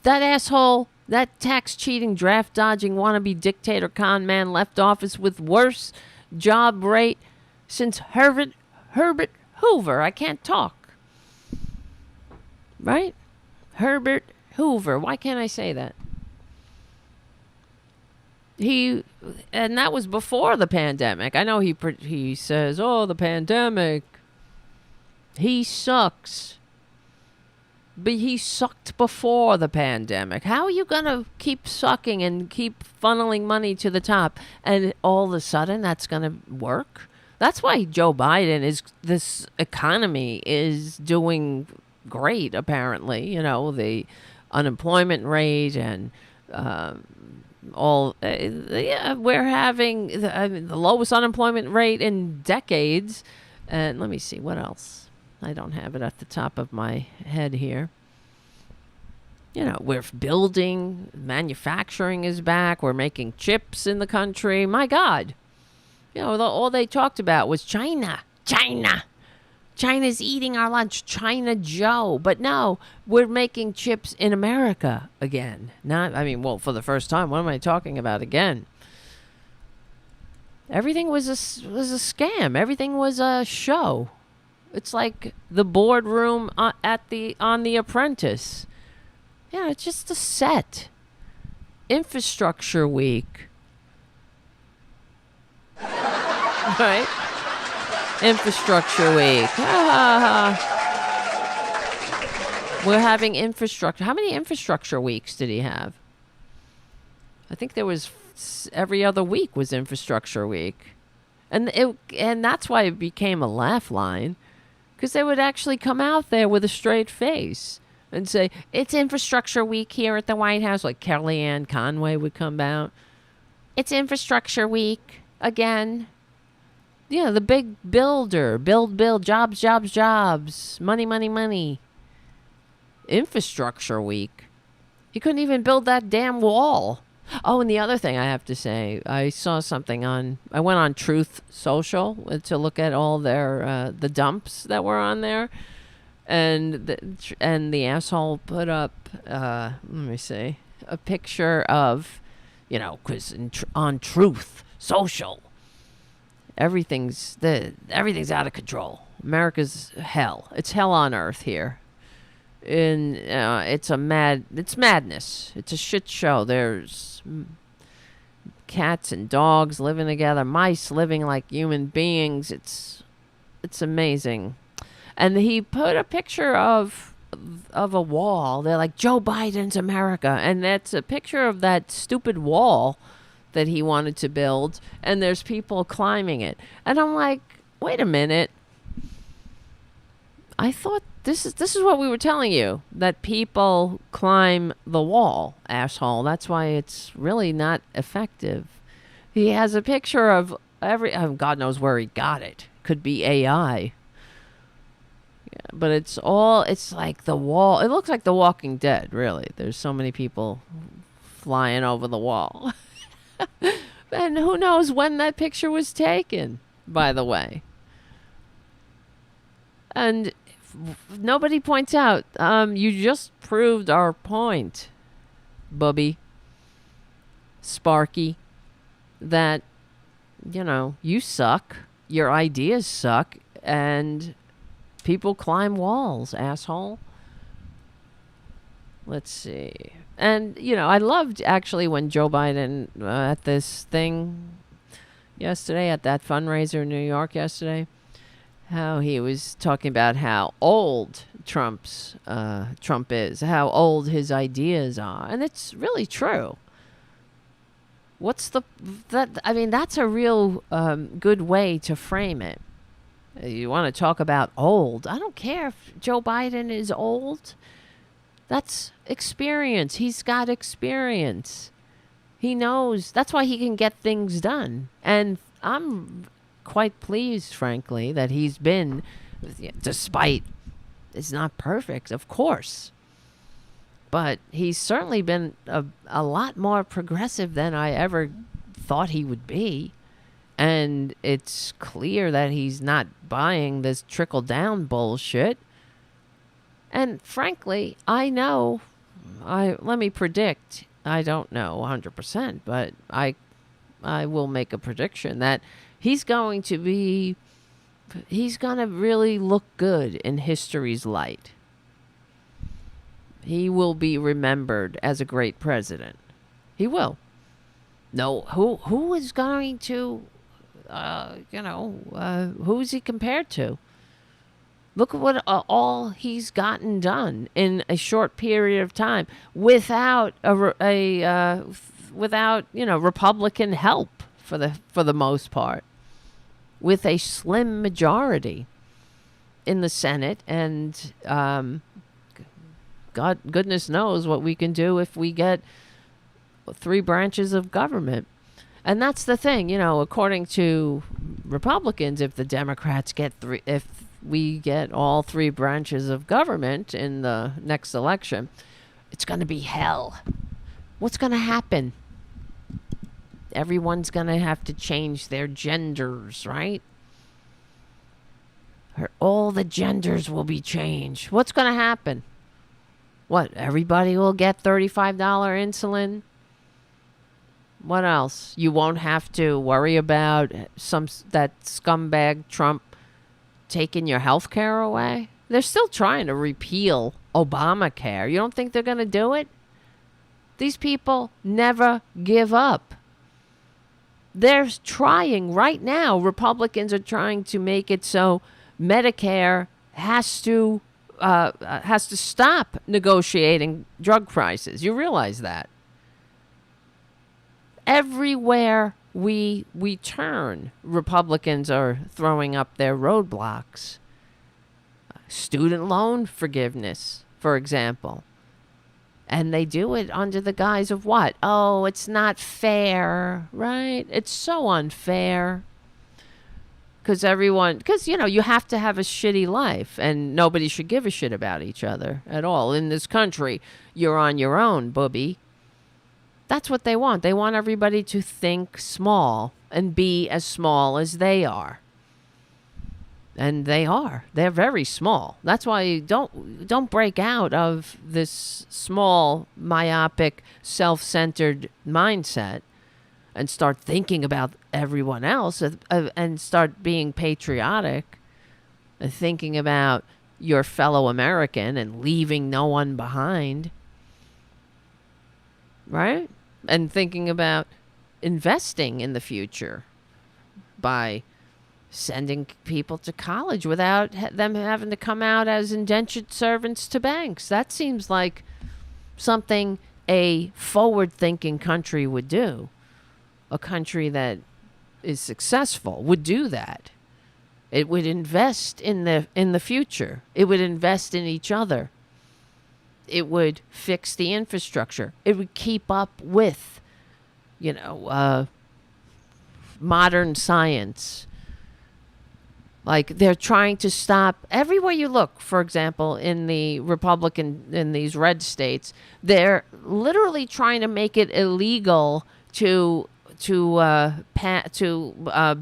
S2: That asshole, that tax cheating, draft dodging, wannabe dictator con man left office with worst job rate since Herbert Hoover. I can't talk. Right? Herbert Hoover. Why can't I say that? And that was before the pandemic. I know he says, oh, the pandemic. He sucks. But he sucked before the pandemic. How are you going to keep sucking and keep funneling money to the top and all of a sudden that's going to work? That's why Joe Biden this economy is doing great, apparently. The unemployment rate and we're having the lowest unemployment rate in decades. And let me see, what else? I don't have it at the top of my head here. We're building, manufacturing is back. We're making chips in the country. My God. All they talked about was China. China's eating our lunch. China Joe. But no, we're making chips in America again. For the first time. What am I talking about again? Everything was a scam. Everything was a show. It's like the boardroom on The Apprentice. Yeah, it's just a set. Infrastructure week. Right? Infrastructure week. We're having infrastructure. How many infrastructure weeks did he have? I think there was every other week was infrastructure week. And that's why it became a laugh line, because they would actually come out there with a straight face and say, it's infrastructure week here at the White House. Like Kellyanne Conway would come out. It's infrastructure week again. Yeah, the big builder. Build, jobs, jobs, jobs. Money, money, money. Infrastructure week. He couldn't even build that damn wall. Oh, and the other thing I have to say, I saw something I went on Truth Social to look at all their, the dumps that were on there. And the asshole put up, let me see, a picture of, because on Truth Social, everything's out of control. America's hell. It's hell on earth here. It's madness. It's a shit show. There's cats and dogs living together, mice living like human beings. It's amazing. And he put a picture of a wall. They're like, Joe Biden's America, and that's a picture of that stupid wall that he wanted to build, and there's people climbing it. And I'm like, wait a minute. I thought this is what we were telling you, that people climb the wall, asshole. That's why it's really not effective. He has a picture of God knows where he got it. Could be AI. Yeah, but it's like the wall. It looks like The Walking Dead, really. There's so many people flying over the wall. And who knows when that picture was taken, by the way. And nobody points out, you just proved our point, Bubby, Sparky, that, you suck, your ideas suck, and people climb walls, asshole. Let's see. And, I loved, actually, when Joe Biden, at this thing yesterday, at that fundraiser in New York yesterday, how he was talking about how old Trump is, how old his ideas are. And it's really true. That's a real good way to frame it. You want to talk about old. I don't care if Joe Biden is old. That's experience. He's got experience. He knows. That's why he can get things done. And I'm quite pleased, frankly, that he's been, despite it's not perfect, of course, but he's certainly been a lot more progressive than I ever thought he would be. And it's clear that he's not buying this trickle-down bullshit. And frankly, let me predict, I don't know 100%, but I will make a prediction that he's going to really look good in history's light. He will be remembered as a great president. He will. No, who is going to, who is he compared to? Look at what all he's gotten done in a short period of time without Republican help for the most part, with a slim majority in the Senate, and goodness knows what we can do if we get 3 branches of government. And that's the thing, according to Republicans, if the Democrats if we get all 3 branches of government in the next election, it's going to be hell. What's going to happen? Everyone's going to have to change their genders, right? All the genders will be changed. What's going to happen? What, everybody will get $35 insulin? What else? You won't have to worry about that scumbag Trump taking your health care away? They're still trying to repeal Obamacare. You don't think they're going to do it? These people never give up. They're trying right now. Republicans are trying to make it so Medicare has to has to stop negotiating drug prices. You realize that? Everywhere we turn, Republicans are throwing up their roadblocks. Student loan forgiveness, for example. And they do it under the guise of what? Oh, it's not fair, right? It's so unfair. Because you have to have a shitty life, and nobody should give a shit about each other at all. In this country, you're on your own, booby. That's what they want. They want everybody to think small and be as small as they are. And they are. They're very small. That's why you don't break out of this small, myopic, self-centered mindset and start thinking about everyone else and start being patriotic and thinking about your fellow American and leaving no one behind. Right? And thinking about investing in the future by sending people to college without them having to come out as indentured servants to banks. That seems like something a forward-thinking country would do. A country that is successful would do that. It would invest in the future. It would invest in each other. It would fix the infrastructure. It would keep up with, modern science. Like, they're trying to stop everywhere you look. For example, in the in these red states, they're literally trying to make it illegal to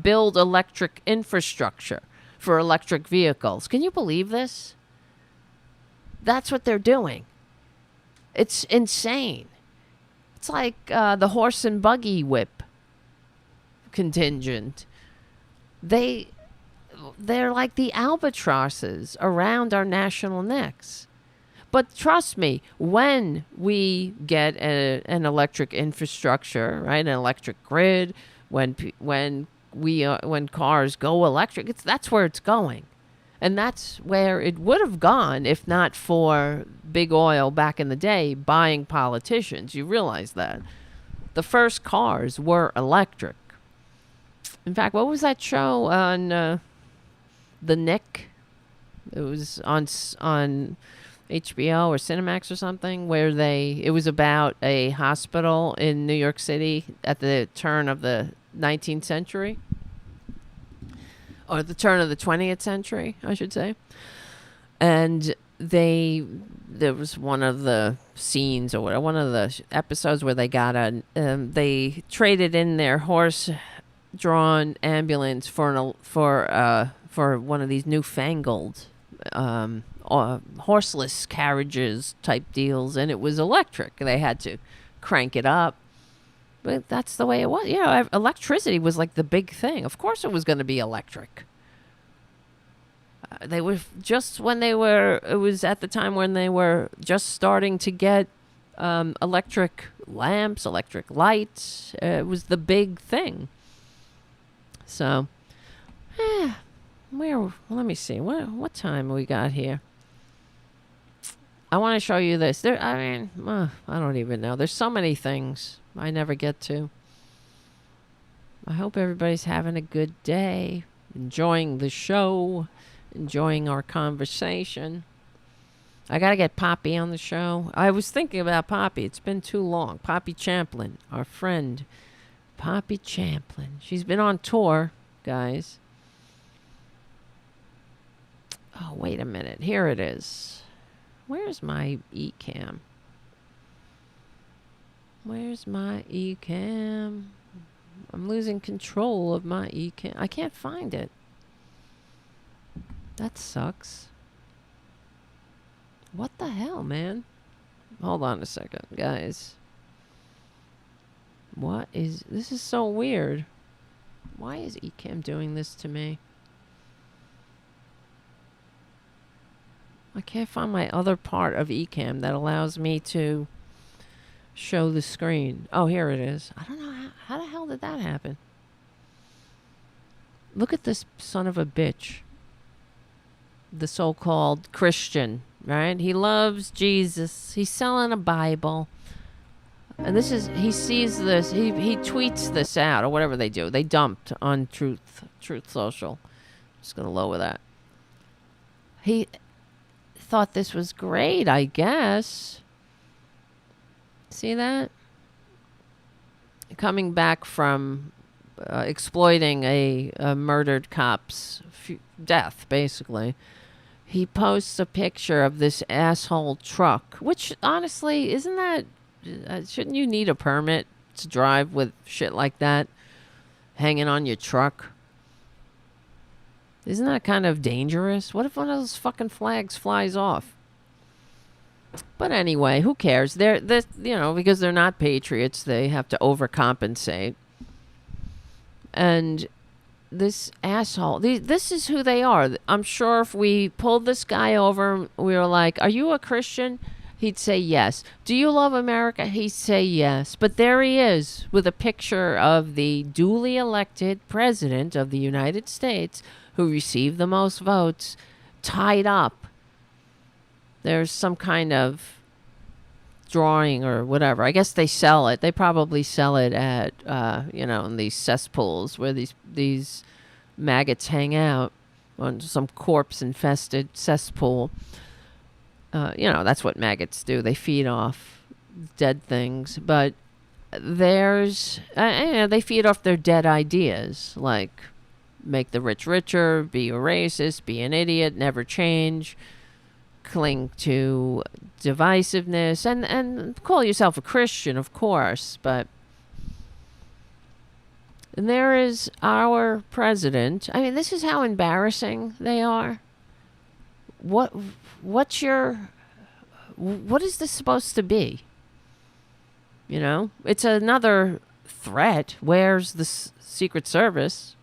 S2: build electric infrastructure for electric vehicles. Can you believe this? That's what they're doing. It's insane. It's like the horse and buggy whip contingent. They're like the albatrosses around our national necks. But trust me, when we get an electric infrastructure, right, an electric grid, when cars go electric, that's where it's going. And that's where it would have gone if not for big oil back in the day buying politicians. You realize that. The first cars were electric. In fact, what was that show on The Nick? It was on HBO or Cinemax or something, where it was about a hospital in New York City at the turn of the 19th century. Or the turn of the 20th century, I should say. And there was one of the scenes or one of the episodes where they got they traded in their horse-drawn ambulance for one of these newfangled horseless carriages type deals, and it was electric. They had to crank it up. But that's the way it was. Electricity was like the big thing. Of course it was going to be electric. They were it was at the time when they were just starting to get electric lamps, electric lights. It was the big thing. So, let me see. What time we got here? I want to show you this. I don't even know. There's so many things I never get to. I hope everybody's having a good day, enjoying the show, enjoying our conversation. I got to get Poppy on the show. I was thinking about Poppy. It's been too long. Poppy Champlin, our friend. Poppy Champlin. She's been on tour, guys. Oh, wait a minute. Here it is. Where's my eCam? Where's my eCam? I'm losing control of my eCam. I can't find it. That sucks. What the hell, man? Hold on a second, guys. This is so weird. Why is eCam doing this to me? I can't find my other part of eCam that allows me to show the screen. Oh, here it is. I don't know how the hell did that happen. Look at this son of a bitch. the so-called Christian, right? He loves Jesus. He's selling a Bible. And he sees this, he tweets this out, or whatever they do. They dumped on Truth Social. Just going to lower that. He thought this was great, I guess. See that? Coming back from exploiting a murdered cop's death, basically. He posts a picture of this asshole truck, which, honestly, isn't that... shouldn't you need a permit to drive with shit like that hanging on your truck? Isn't that kind of dangerous? What if one of those fucking flags flies off? But anyway, who cares? They're because they're not patriots, they have to overcompensate. And this asshole, this is who they are. I'm sure if we pulled this guy over, we were like, "Are you a Christian?" He'd say yes. "Do you love America?" He'd say yes. But there he is with a picture of the duly elected president of the United States who received the most votes, tied up. There's some kind of drawing or whatever. I guess they sell it. They probably sell it at, in these cesspools where these maggots hang out on some corpse-infested cesspool. That's what maggots do. They feed off dead things. But they feed off their dead ideas, like make the rich richer, be a racist, be an idiot, never change, cling to divisiveness, and call yourself a Christian, of course. But there is our president. I mean, this is how embarrassing they are. What is this supposed to be? It's another threat. Where's the Secret Service?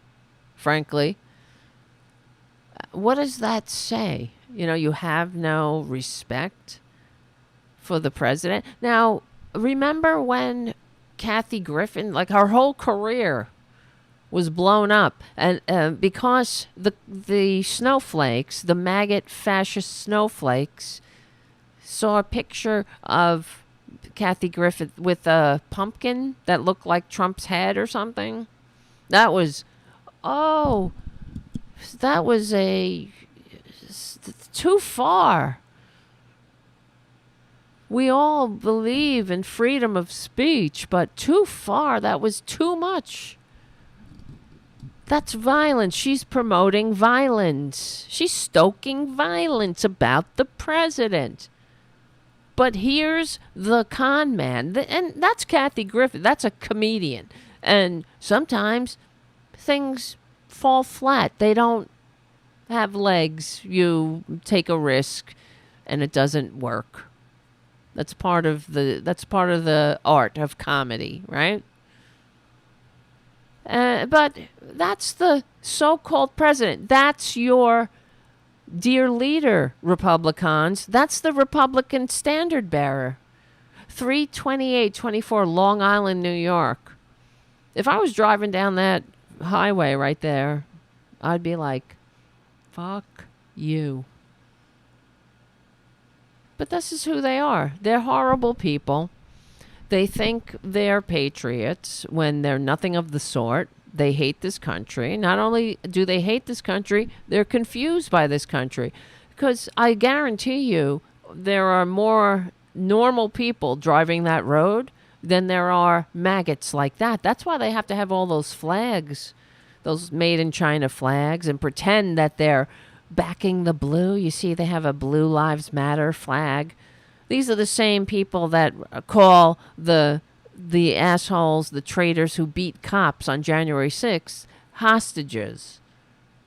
S2: Frankly, what does that say? You have no respect for the president. Now, remember when Kathy Griffin, like her whole career was blown up, and because the snowflakes, the maggot fascist snowflakes, saw a picture of Kathy Griffin with a pumpkin that looked like Trump's head or something. That was too far. We all believe in freedom of speech, but too far. That was too much. That's violence. She's promoting violence. She's stoking violence about the president. But here's the con man. And that's Kathy Griffin. That's a comedian. And sometimes things fall flat. They don't have legs. You take a risk and it doesn't work. That's part of the art of comedy, right? But that's the so-called president. That's your dear leader, Republicans. That's the Republican standard bearer. 32824 Long Island, New York. If I was driving down that highway right there, I'd be like, fuck you. But this is who they are. They're horrible people. They think they're patriots when they're nothing of the sort. They hate this country. Not only do they hate this country, they're confused by this country. Because I guarantee you, there are more normal people driving that road than there are maggots like that. That's why they have to have all those flags, those made in China flags, and pretend that they're backing the blue. You see, they have a Blue Lives Matter flag. These are the same people that call the assholes, the traitors who beat cops on January 6th, hostages.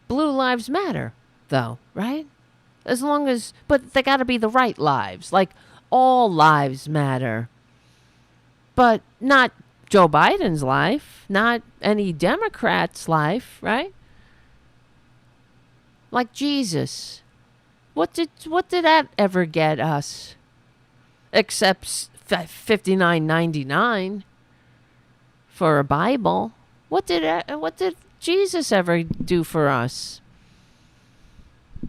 S2: Blue Lives Matter, though, right? But they got to be the right lives. Like, all lives matter. But not Joe Biden's life, not any Democrat's life, right? Like Jesus. What did that ever get us? Except $59.99 for a Bible. What did Jesus ever do for us?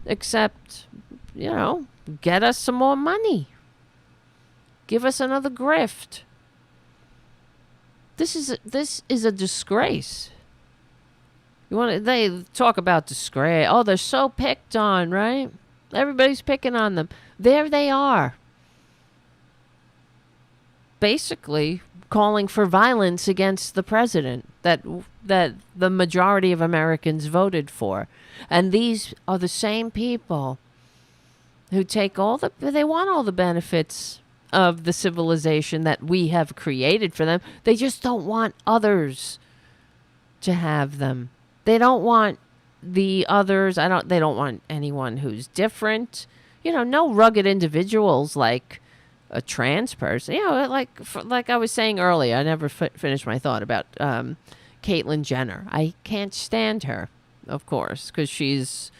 S2: except, get us some more money. Give us another grift. This is a disgrace. They talk about disgrace. Oh, they're so picked on, right? Everybody's picking on them. There they are. Basically calling for violence against the president that the majority of Americans voted for. And these are the same people who take they want all the benefits of the civilization that we have created for them. They just don't want others to have them. They don't want the others. They don't want anyone who's different. No rugged individuals like a trans person. Like I was saying earlier, I never finished my thought about Caitlyn Jenner. I can't stand her, of course, because she's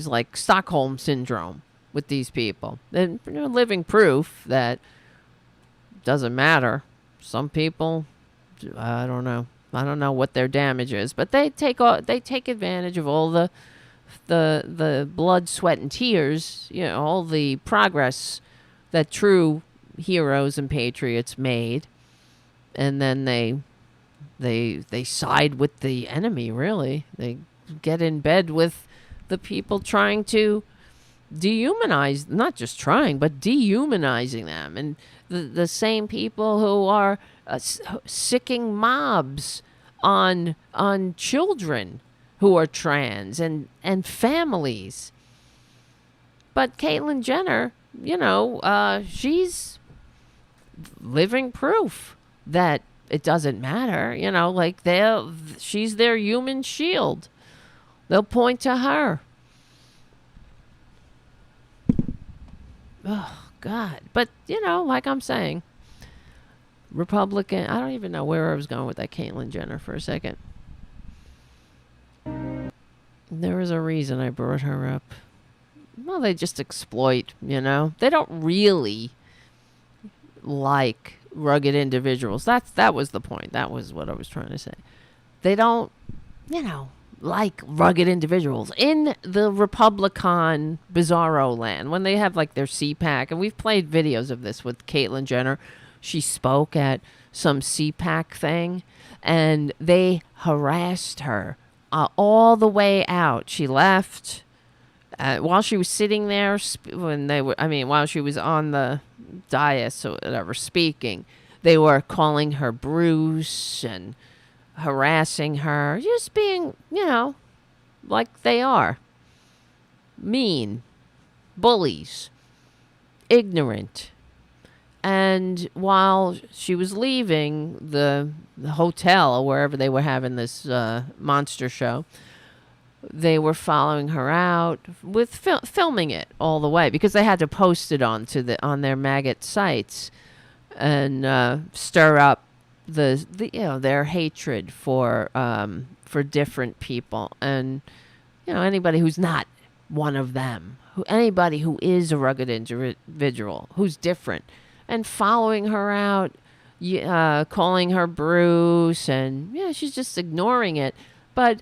S2: like Stockholm Syndrome with these people. And living proof that doesn't matter. Some people, I don't know what their damage is, but they take advantage of all the blood, sweat, and tears. All the progress that true heroes and patriots made, and then they side with the enemy. Really, they get in bed with the people trying to dehumanize, not just trying, but dehumanizing them, and the same people who are sicking mobs on children who are trans and families. But Caitlyn Jenner, she's living proof that it doesn't matter. She's their human shield. They'll point to her. Oh, God. But, like I'm saying, Republican, I don't even know where I was going with that Caitlyn Jenner for a second. There was a reason I brought her up. Well, they just exploit, They don't really like rugged individuals. That was the point. That was what I was trying to say. They don't, like rugged individuals in the Republican bizarro land when they have like their CPAC. And we've played videos of this with Caitlyn Jenner. She spoke at some CPAC thing and they harassed her all the way out. She left while she was sitting there while she was on the dais or whatever speaking. They were calling her Bruce and harassing her, just being, like they are. Mean, bullies, ignorant. And while she was leaving the hotel or wherever they were having this monster show, they were following her out with filming it all the way because they had to post it on their maggot sites and stir up their hatred for different people and anybody who's not one of them, anybody who is a rugged individual who's different, and following her out, calling her Bruce, and she's just ignoring it. But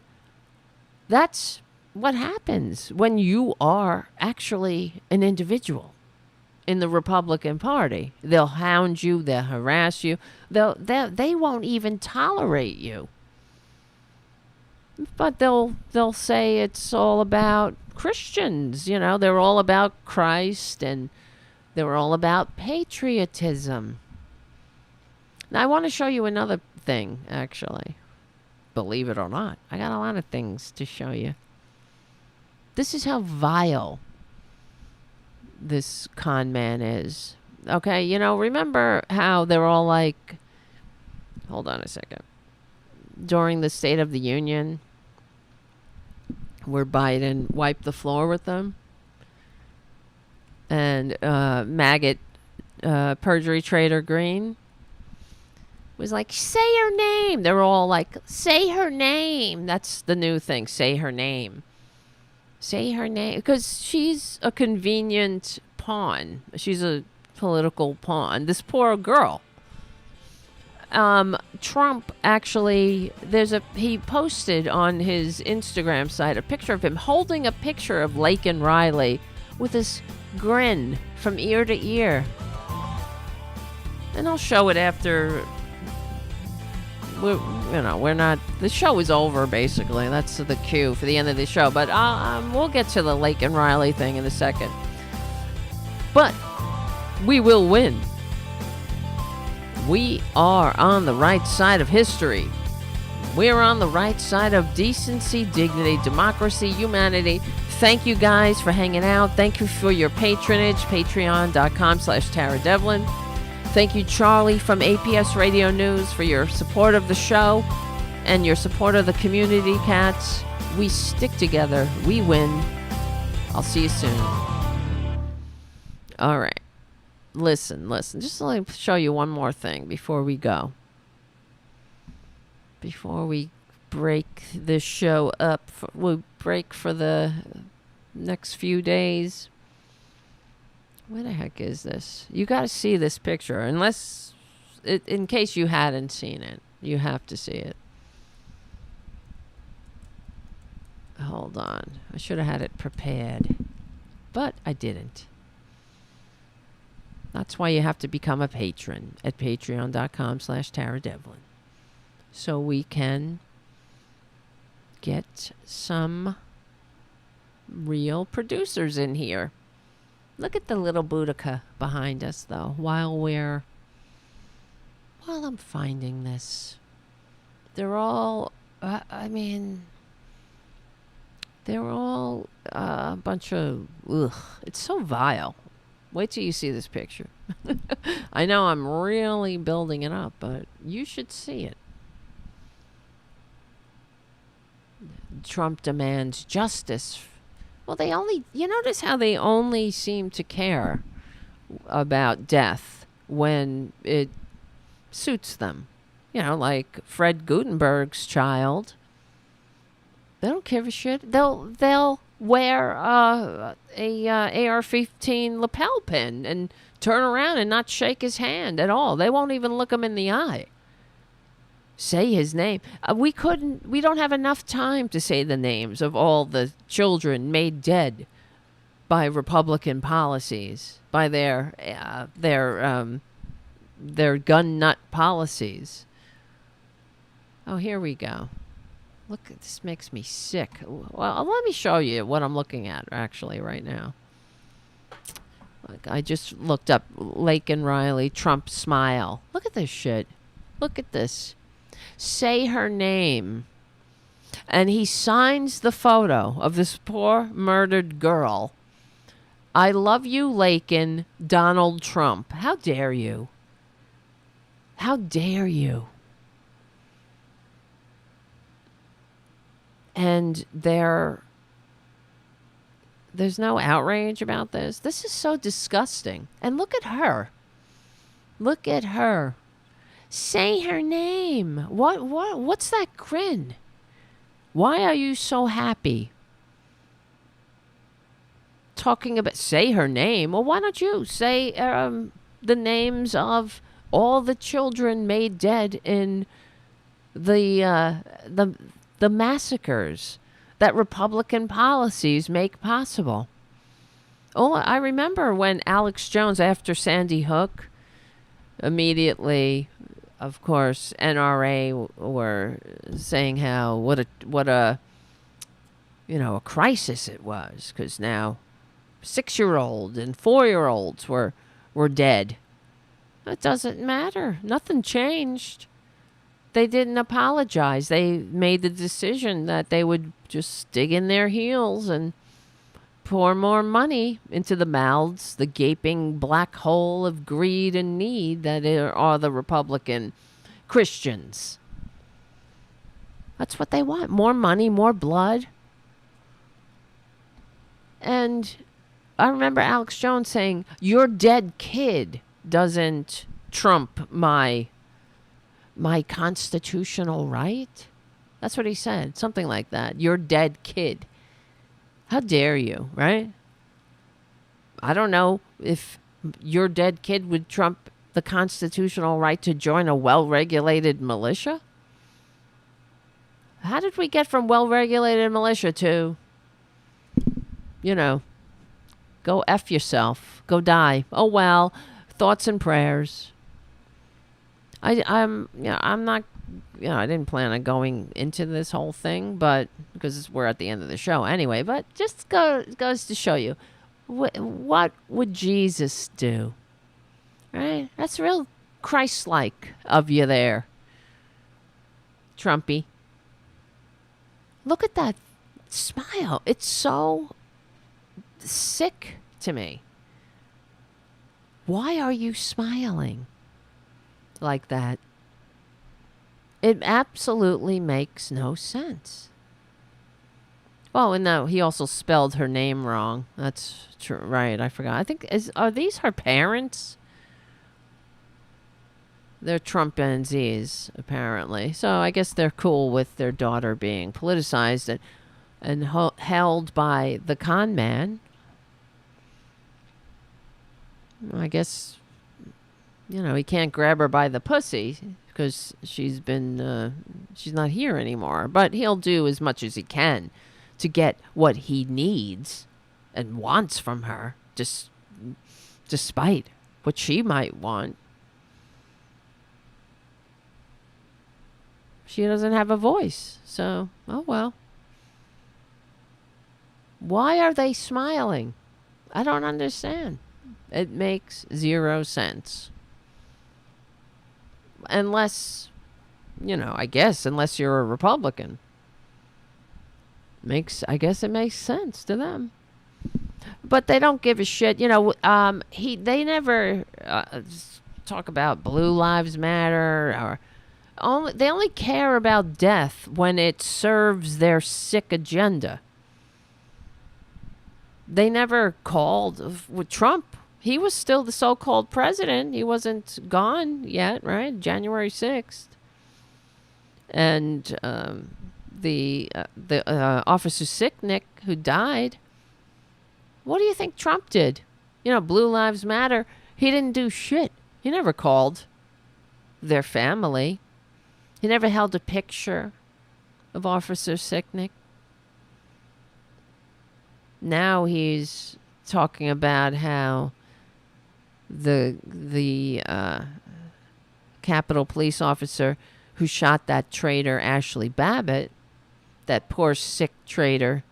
S2: that's what happens when you are actually an individual in the Republican Party. They'll hound you, they'll harass you, they won't even tolerate you. But they'll say it's all about Christians, they're all about Christ and they're all about patriotism. Now I want to show you another thing, actually. Believe it or not, I got a lot of things to show you. This is how vile this con man is. Okay, remember how they're all like, hold on a second. During the State of the Union, where Biden wiped the floor with them, and maggot perjury trader Green was like, say her name. They were all like, say her name. That's the new thing, say her name. Say her name, because she's a convenient pawn. She's a political pawn. This poor girl. Trump actually, he posted on his Instagram site a picture of him holding a picture of Laken Riley with this grin from ear to ear. And I'll show it after. We're not. The show is over, basically. That's the cue for the end of the show. But we'll get to the Laken Riley thing in a second. But we will win. We are on the right side of history. We're on the right side of decency, dignity, democracy, humanity. Thank you guys for hanging out. Thank you for your patronage. Patreon.com/Tara Devlin. Thank you, Charlie from APS Radio News, for your support of the show and your support of the community, cats. We stick together. We win. I'll see you soon. All right. Listen. Just let me show you one more thing before we go. Before we break this show up, we'll break for the next few days. Where the heck is this? You got to see this picture. In case you hadn't seen it, you have to see it. Hold on. I should have had it prepared, but I didn't. That's why you have to become a patron at patreon.com/Tara Devlin. So we can get some real producers in here. Look at the little Boudica behind us, though, while I'm finding this. They're all, they're all a bunch of, it's so vile. Wait till you see this picture. I know I'm really building it up, but you should see it. Trump demands justice. Well, you notice how they only seem to care about death when it suits them. Like Fred Gutenberg's child. They don't give a shit. They'll wear a AR-15 lapel pin and turn around and not shake his hand at all. They won't even look him in the eye. Say his name. We don't have enough time to say the names of all the children made dead by Republican policies, by their gun nut policies. Oh, here we go. Look, this makes me sick. Well, let me show you what I'm looking at actually right now. Look, I just looked up Laken Riley, Trump smile. Look at this shit. Look at this. Say her name. And he signs the photo of this poor murdered girl. I love you, Laken, Donald Trump. How dare you? How dare you? And there's no outrage about this. This is so disgusting. And look at her. Look at her. Say her name. What's that grin? Why are you so happy? Talking about say her name. Well, why don't you say the names of all the children made dead in the massacres that Republican policies make possible? Oh, I remember when Alex Jones, after Sandy Hook, immediately, of course, NRA were saying how what a crisis it was, because now 6-year-olds and 4-year-olds were dead. It doesn't matter. Nothing changed. They didn't apologize. They made the decision that they would just dig in their heels and pour more money into the mouths, the gaping black hole of greed and need that are the Republican Christians. That's what they want. More money, more blood. And I remember Alex Jones saying, your dead kid doesn't trump my constitutional right. That's what he said. Something like that. Your dead kid. How dare you, right? I don't know if your dead kid would trump the constitutional right to join a well-regulated militia? How did we get from well-regulated militia to, go F yourself, go die? Oh, well, thoughts and prayers. I'm not, I didn't plan on going into this whole thing, but because we're at the end of the show anyway, but just goes to show you, what would Jesus do? Right? That's real Christ-like of you there, Trumpy. Look at that smile. It's so sick to me. Why are you smiling like that? It absolutely makes no sense. Oh, and no, he also spelled her name wrong. That's true. Right, I forgot. I think, are these her parents? They're Trumpanzees, apparently. So I guess they're cool with their daughter being politicized and held by the con man. I guess, he can't grab her by the pussy because she's not here anymore. But he'll do as much as he can to get what he needs and wants from her, just despite what she might want. She doesn't have a voice, so, oh well. Why are they smiling? I don't understand. It makes zero sense. Unless, I guess, unless you're a Republican. I guess it makes sense to them. But they don't give a shit. They never talk about Blue Lives Matter or... They only care about death when it serves their sick agenda. They never called with Trump. He was still the so-called president. He wasn't gone yet, right? January 6th. And the Officer Sicknick who died, what do you think Trump did? Blue Lives Matter. He didn't do shit. He never called their family. He never held a picture of Officer Sicknick. Now he's talking about how the Capitol police officer who shot that traitor Ashley Babbitt, that poor sick traitor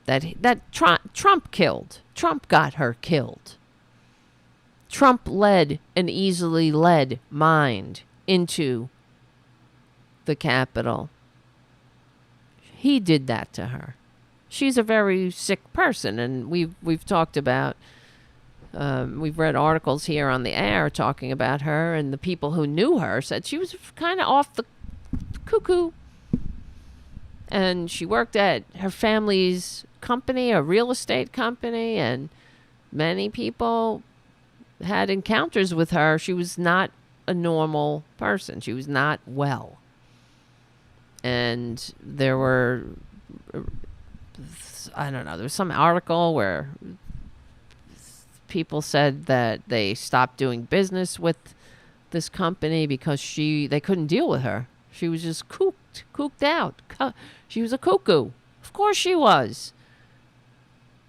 S2: that Trump killed. Trump got her killed. Trump led an easily led mind into the Capitol. He did that to her. She's a very sick person, and we've talked about, we've read articles here on the air talking about her, and the people who knew her said she was kind of off the cuckoo. And she worked at her family's company, a real estate company, and many people had encounters with her. She was not a normal person. She was not well. And there were, I don't know, there was some article where people said that they stopped doing business with this company because they couldn't deal with her. She was just cooked out. She was a cuckoo. Of course she was.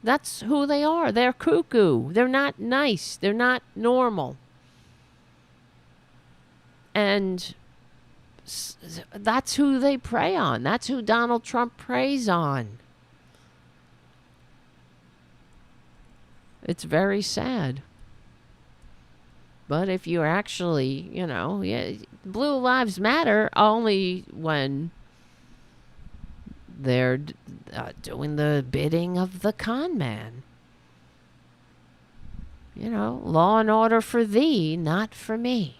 S2: That's who they are. They're cuckoo. They're not nice. They're not normal. And that's who they prey on. That's who Donald Trump preys on. It's very sad. But if you're actually, Blue Lives Matter only when they're doing the bidding of the con man. Law and order for thee, not for me.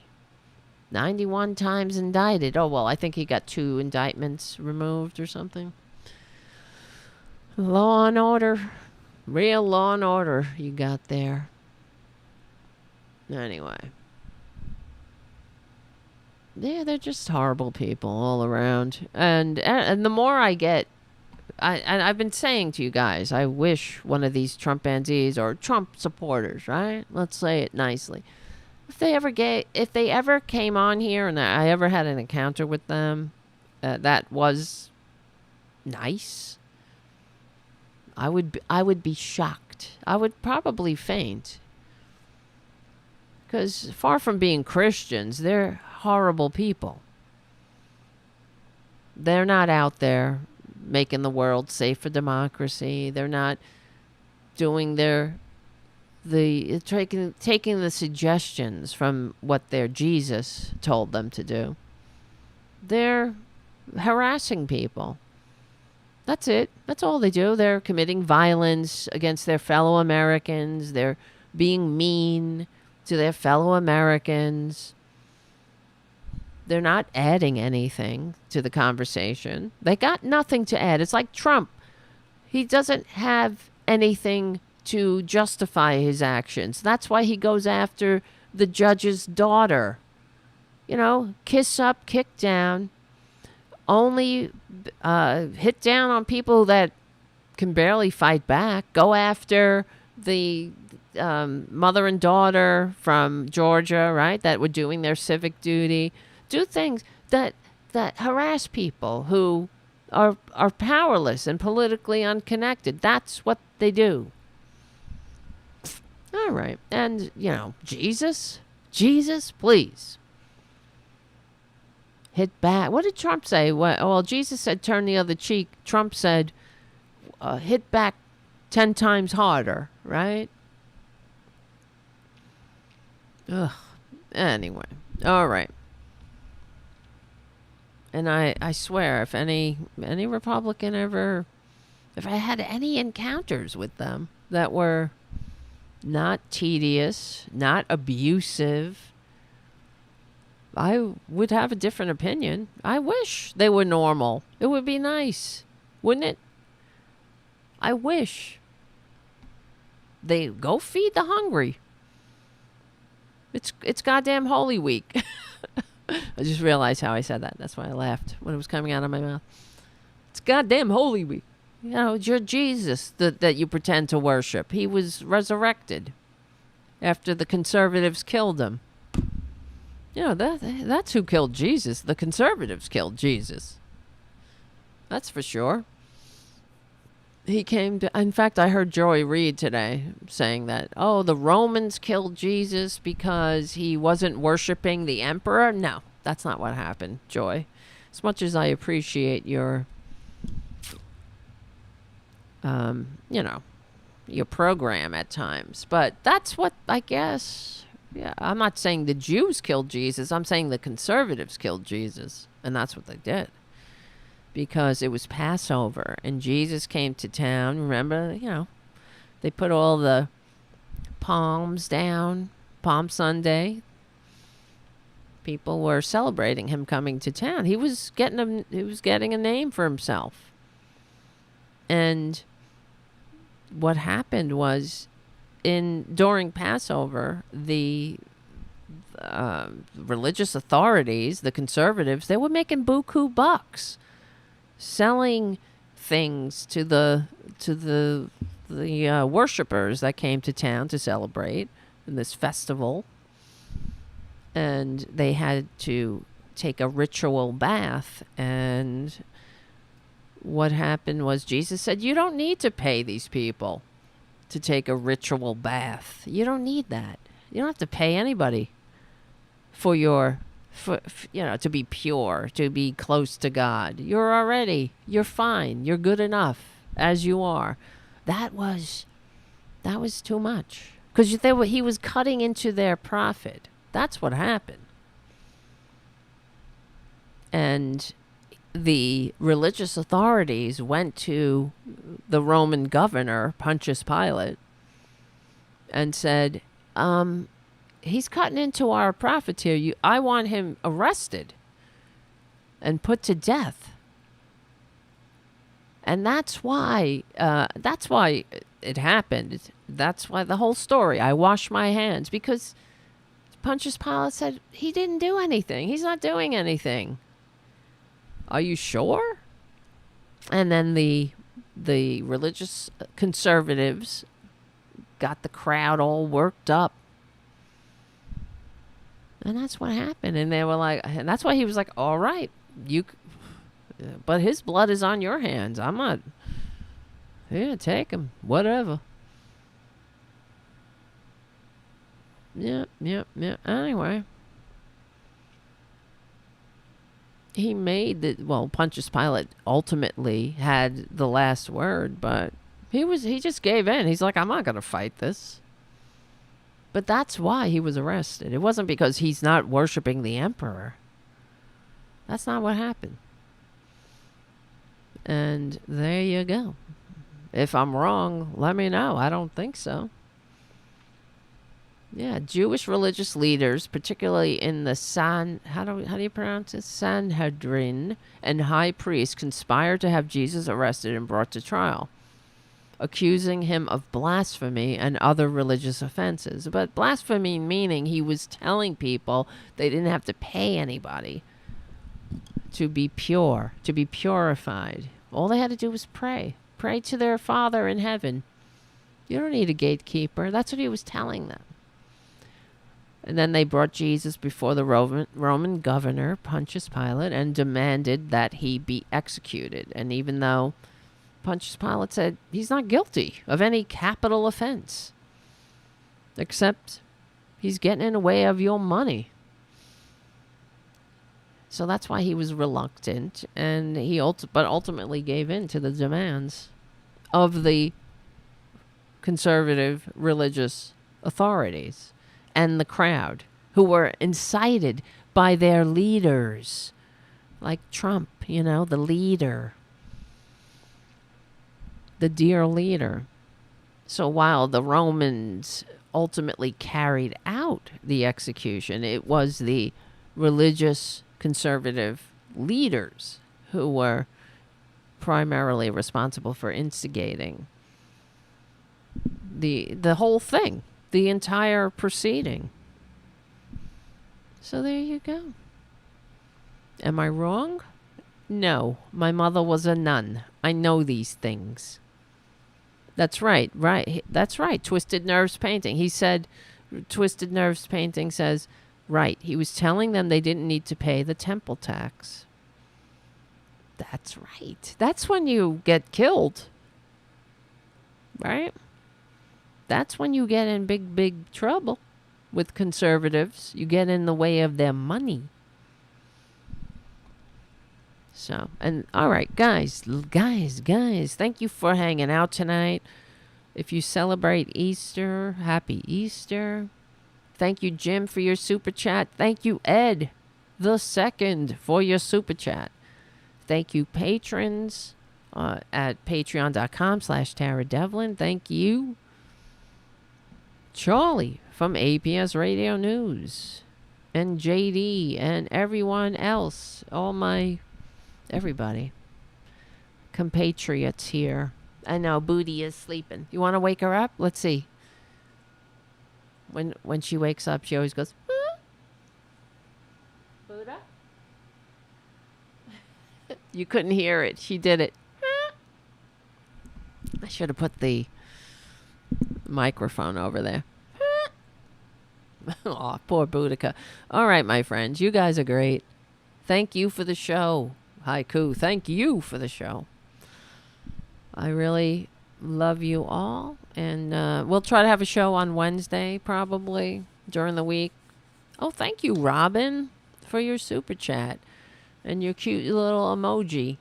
S2: 91 times indicted. Oh, well, I think he got 2 indictments removed or something. Law and order. Real law and order you got there. Anyway. Yeah, they're just horrible people all around. And the more I get... I've been saying to you guys, I wish one of these Trumpanzees or Trump supporters, right? Let's say it nicely. if they ever came on here and I ever had an encounter with them that was nice, I would be shocked. I would probably faint. Because far from being Christians, they're horrible people. They're not out there making the world safe for democracy. They're not doing taking the suggestions from what their Jesus told them to do. They're harassing people. That's it. That's all they do. They're committing violence against their fellow Americans. They're being mean to their fellow Americans. They're not adding anything to the conversation. They got nothing to add. It's like Trump. He doesn't have anything to justify his actions. That's why he goes after the judge's daughter. You know, kiss up, kick down. Only hit down on people that can barely fight back. Go after the mother and daughter from Georgia, right, that were doing their civic duty. Do things that harass people who are powerless and politically unconnected. That's what they do. All right. And, you know, Jesus, please. Hit back. What did Trump say? Well, Jesus said turn the other cheek. Trump said hit back 10 times harder, right? Ugh. Anyway. All right. And I swear, if any Republican if I had any encounters with them that were not tedious, not abusive, I would have a different opinion. I wish they were normal. It would be nice, wouldn't it? I wish. They go feed the hungry. It's goddamn Holy Week. I just realized how I said that. That's why I laughed when it was coming out of my mouth. It's goddamn Holy Week. You know, it's your Jesus that you pretend to worship. He was resurrected after the conservatives killed him. You know, that's who killed Jesus. The conservatives killed Jesus. That's for sure. He came to... In fact, I heard Joy Reid today saying that, the Romans killed Jesus because he wasn't worshiping the emperor. No, that's not what happened, Joy. As much as I appreciate your, your program at times. But that's what, I guess... Yeah, I'm not saying the Jews killed Jesus. I'm saying the conservatives killed Jesus. And that's what they did. Because it was Passover and Jesus came to town. Remember, they put all the palms down, Palm Sunday. People were celebrating him coming to town. He was getting a name for himself. And what happened was during Passover, the religious authorities, the conservatives, they were making buku bucks selling things to the worshipers that came to town to celebrate in this festival. And they had to take a ritual bath. And what happened was Jesus said, you don't need to pay these people to take a ritual bath. You don't need that. You don't have to pay anybody for to be pure, to be close to God. You're fine. You're good enough as you are. That was too much. Because he was cutting into their profit. That's what happened. And the religious authorities went to the Roman governor, Pontius Pilate, and said, he's cutting into our profits here. I want him arrested and put to death. And that's why it happened. That's why the whole story. I wash my hands because Pontius Pilate said he didn't do anything. He's not doing anything. Are you sure? And then the religious conservatives got the crowd all worked up. And that's what happened. And they were like, and that's why he was like, all right, but his blood is on your hands. I'm not, yeah, take him, whatever. Yeah. Anyway. He made Pontius Pilate ultimately had the last word, but he just gave in. He's like, I'm not going to fight this. But that's why he was arrested. It wasn't because he's not worshiping the emperor. That's not what happened. And there you go. If I'm wrong, let me know. I don't think so. Yeah, Jewish religious leaders, particularly in the how do you pronounce it? Sanhedrin, and high priests conspired to have Jesus arrested and brought to trial, accusing him of blasphemy and other religious offenses. But blasphemy meaning he was telling people they didn't have to pay anybody to be pure, to be purified. All they had to do was pray. Pray to their Father in heaven. You don't need a gatekeeper. That's what he was telling them. And then they brought Jesus before the Roman governor, Pontius Pilate, and demanded that he be executed. And even though Pontius Pilate said he's not guilty of any capital offense, except he's getting in the way of your money. So that's why he was reluctant, and but ultimately gave in to the demands of the conservative religious authorities and the crowd, who were incited by their leaders, like Trump, the leader, the dear leader. So while the Romans ultimately carried out the execution, it was the religious conservative leaders who were primarily responsible for instigating the whole thing, the entire proceeding. So there you go. Am I wrong? No, my mother was a nun. I know these things. That's right. That's right. Twisted Nerves Painting. He said, Twisted Nerves Painting says, right. He was telling them they didn't need to pay the temple tax. That's right. That's when you get killed. Right? That's when you get in big trouble with conservatives. You get in the way of their money. So, and all right, guys, thank you for hanging out tonight. If you celebrate Easter, happy Easter. Thank you, Jim, for your super chat. Thank you, Ed the Second, for your super chat. Thank you, patrons at patreon.com/Tara Devlin. Thank you, Charlie from APS Radio News, and JD, and everyone else, everybody, compatriots here. I know Booty is sleeping. You want to wake her up? Let's see. When she wakes up, she always goes, huh? Buddha? You couldn't hear it. She did it. Huh? I should have put the microphone over there. Aw, poor Boudica. All right, my friends. You guys are great. Thank you for the show. Haiku, thank you for the show. I really love you all. And we'll try to have a show on Wednesday, probably, during the week. Oh, thank you, Robin, for your super chat. And your cute little emoji.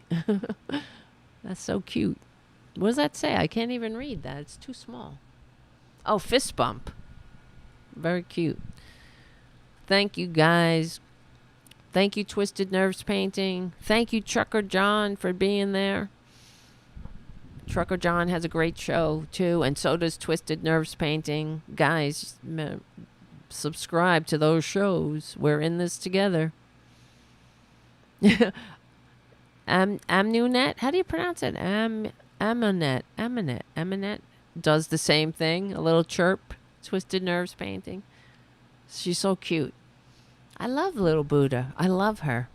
S2: That's so cute. What does that say? I can't even read that. It's too small. Oh, fist bump. Very cute. Thank you, guys. Thank you, Twisted Nerves Painting. Thank you, Trucker John, for being there. Trucker John has a great show, too, and so does Twisted Nerves Painting. Guys, subscribe to those shows. We're in this together. Amnunet? How do you pronounce it? Aminet does the same thing. A little chirp. Twisted Nerves Painting. She's so cute. I love little Buddha. I love her.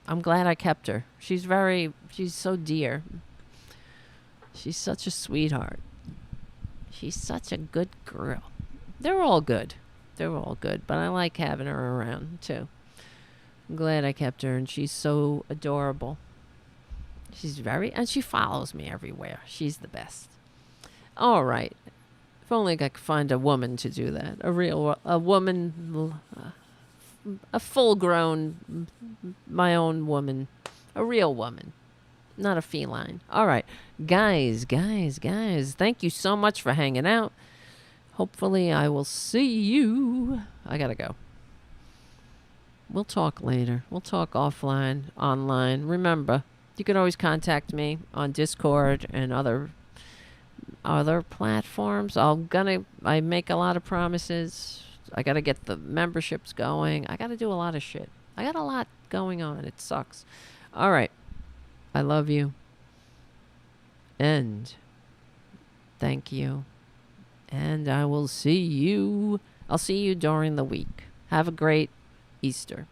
S2: I'm glad I kept her. She's so dear. She's such a sweetheart. She's such a good girl. They're all good. They're all good, but I like having her around too. I'm glad I kept her, and she's so adorable. And she follows me everywhere. She's the best. All right. If only I could find a woman to do that. A woman, a full-grown, my own woman, a real woman, not a feline. All right, guys, thank you so much for hanging out. Hopefully I will see you. I gotta go. We'll talk later. We'll talk offline, online. Remember, you can always contact me on Discord and other platforms. I make a lot of promises. I gotta get the memberships going. I gotta do a lot of shit. I got a lot going on. It sucks. All right. I love you. And thank you. And I will see you. I'll see you during the week. Have a great Easter.